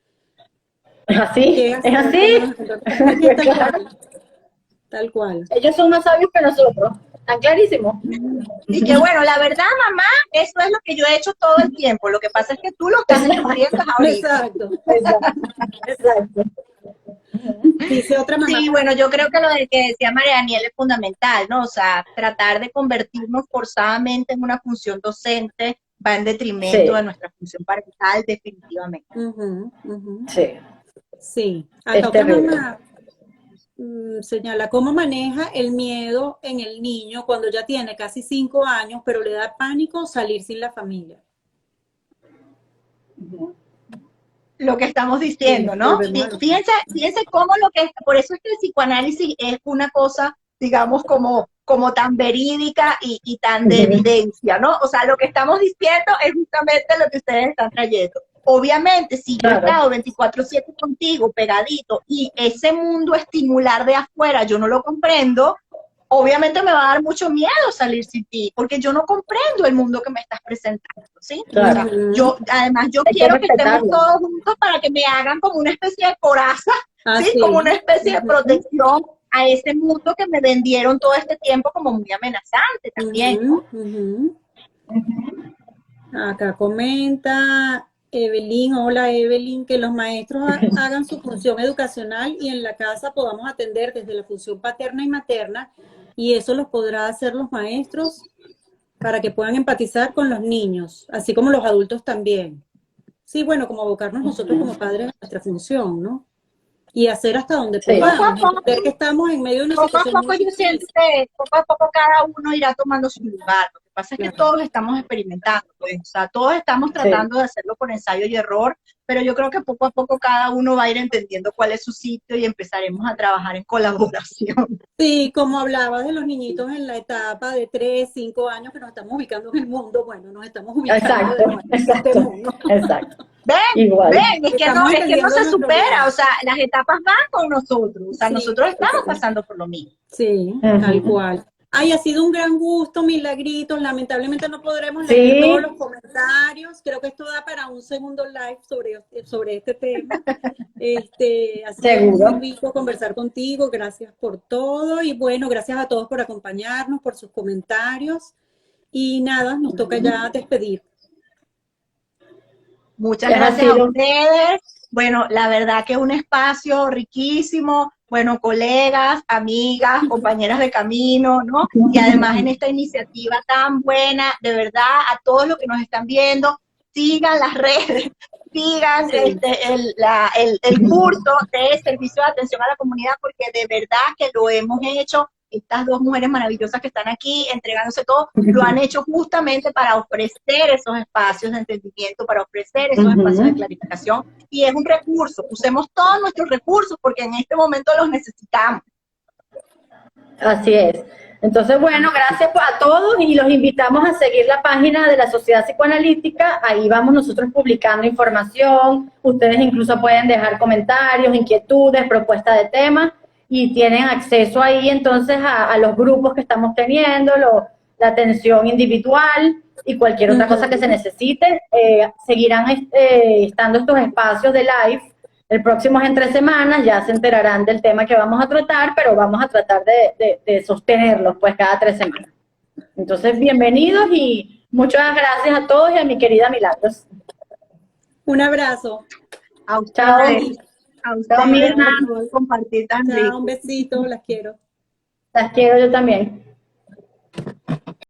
¿Es así? ¿Qué ¿Es hacer? así? Es que tal Claro. cual, tal cual. Ellos son más sabios que nosotros, están clarísimos. Y que bueno, la verdad, mamá, eso es lo que yo he hecho todo el tiempo. Lo que pasa es que tú lo estás descubriendo ahorita. Exacto. Exacto. Dice otra mamá. Sí, bueno, yo creo que lo de que decía María Daniel es fundamental, ¿no? O sea, tratar de convertirnos forzadamente en una función docente va en detrimento de nuestra función parental, definitivamente. Sí. Sí. Acá Es otra terrible. mamá señala cómo maneja el miedo en el niño cuando ya tiene casi 5 años, pero le da pánico salir sin la familia. Lo que estamos diciendo, Sí, ¿no? volvemos a lo Fíjense cómo lo que es, por eso es que el psicoanálisis es una cosa, digamos, como tan verídica y tan de evidencia, ¿no? O sea, lo que estamos diciendo es justamente lo que ustedes están trayendo. Obviamente, si yo he estado 24/7 contigo, pegadito, y ese mundo estimular de afuera yo no lo comprendo, obviamente me va a dar mucho miedo salir sin ti, porque yo no comprendo el mundo que me estás presentando, ¿sí? Claro. O sea, además yo Hay que quiero que estemos respetarlo. todos juntos para que me hagan como una especie de coraza, ¿sí? Así. Como una especie de protección a ese mundo que me vendieron todo este tiempo como muy amenazante también. Acá comenta Evelyn, hola Evelyn, que los maestros hagan su función educacional y en la casa podamos atender desde la función paterna y materna, y eso los podrá hacer los maestros para que puedan empatizar con los niños, así como los adultos también. Sí, bueno, como abocarnos nosotros como padres a nuestra función, ¿no? Y hacer hasta donde podamos, entender que estamos en medio de una Poco a situación poco muy yo siento difícil. que poco a poco cada uno irá tomando su lugar. Lo que pasa es que todos estamos experimentando, pues, o sea, todos estamos tratando de hacerlo por ensayo y error, pero yo creo que poco a poco cada uno va a ir entendiendo cuál es su sitio y empezaremos a trabajar en colaboración. Sí, como hablabas de los niñitos en la etapa de 3, 5 años que nos estamos ubicando en el mundo, bueno, nos estamos ubicando de nuevo en este mundo. Exacto. Ven, es que no se supera, lugar. o sea, las etapas van con nosotros, o sea, Sí, nosotros estamos pasando por lo mismo. Sí, tal cual. Ay, ha sido un gran gusto, Milagritos. Lamentablemente no podremos leer todos los comentarios. Creo que esto da para un segundo live sobre este tema. Ha sido muy rico conversar contigo. Gracias por todo. Y bueno, gracias a todos por acompañarnos, por sus comentarios. Y nada, nos toca ya despedir. Muchas gracias a ustedes. Bueno, la verdad que un espacio riquísimo. Bueno, colegas, amigas, compañeras de camino, ¿no? Y además en esta iniciativa tan buena, de verdad, a todos los que nos están viendo, sigan las redes, sigan el curso de servicio de atención a la comunidad, porque de verdad que lo hemos hecho. Estas dos mujeres maravillosas que están aquí entregándose todo, lo han hecho justamente para ofrecer esos espacios de entendimiento, para ofrecer esos espacios de clarificación, y es un recurso. Usemos todos nuestros recursos porque en este momento los necesitamos. Así es. Entonces, bueno, gracias a todos y los invitamos a seguir la página de la Sociedad Psicoanalítica. Ahí vamos nosotros publicando información. Ustedes incluso pueden dejar comentarios, inquietudes, propuestas de temas, y tienen acceso ahí entonces a los grupos que estamos teniendo, la atención individual y cualquier otra cosa que se necesite. Seguirán estando estos espacios de live El próximo es en 3 semanas, ya se enterarán del tema que vamos a tratar, pero vamos a tratar de sostenerlos pues cada 3 semanas. Entonces, bienvenidos y muchas gracias a todos y a mi querida Milagros. Un abrazo. A Chao. ustedes, a Chao, ustedes Mirna. por poder compartir tan Chao, rico. un besito, las quiero. Las quiero yo también.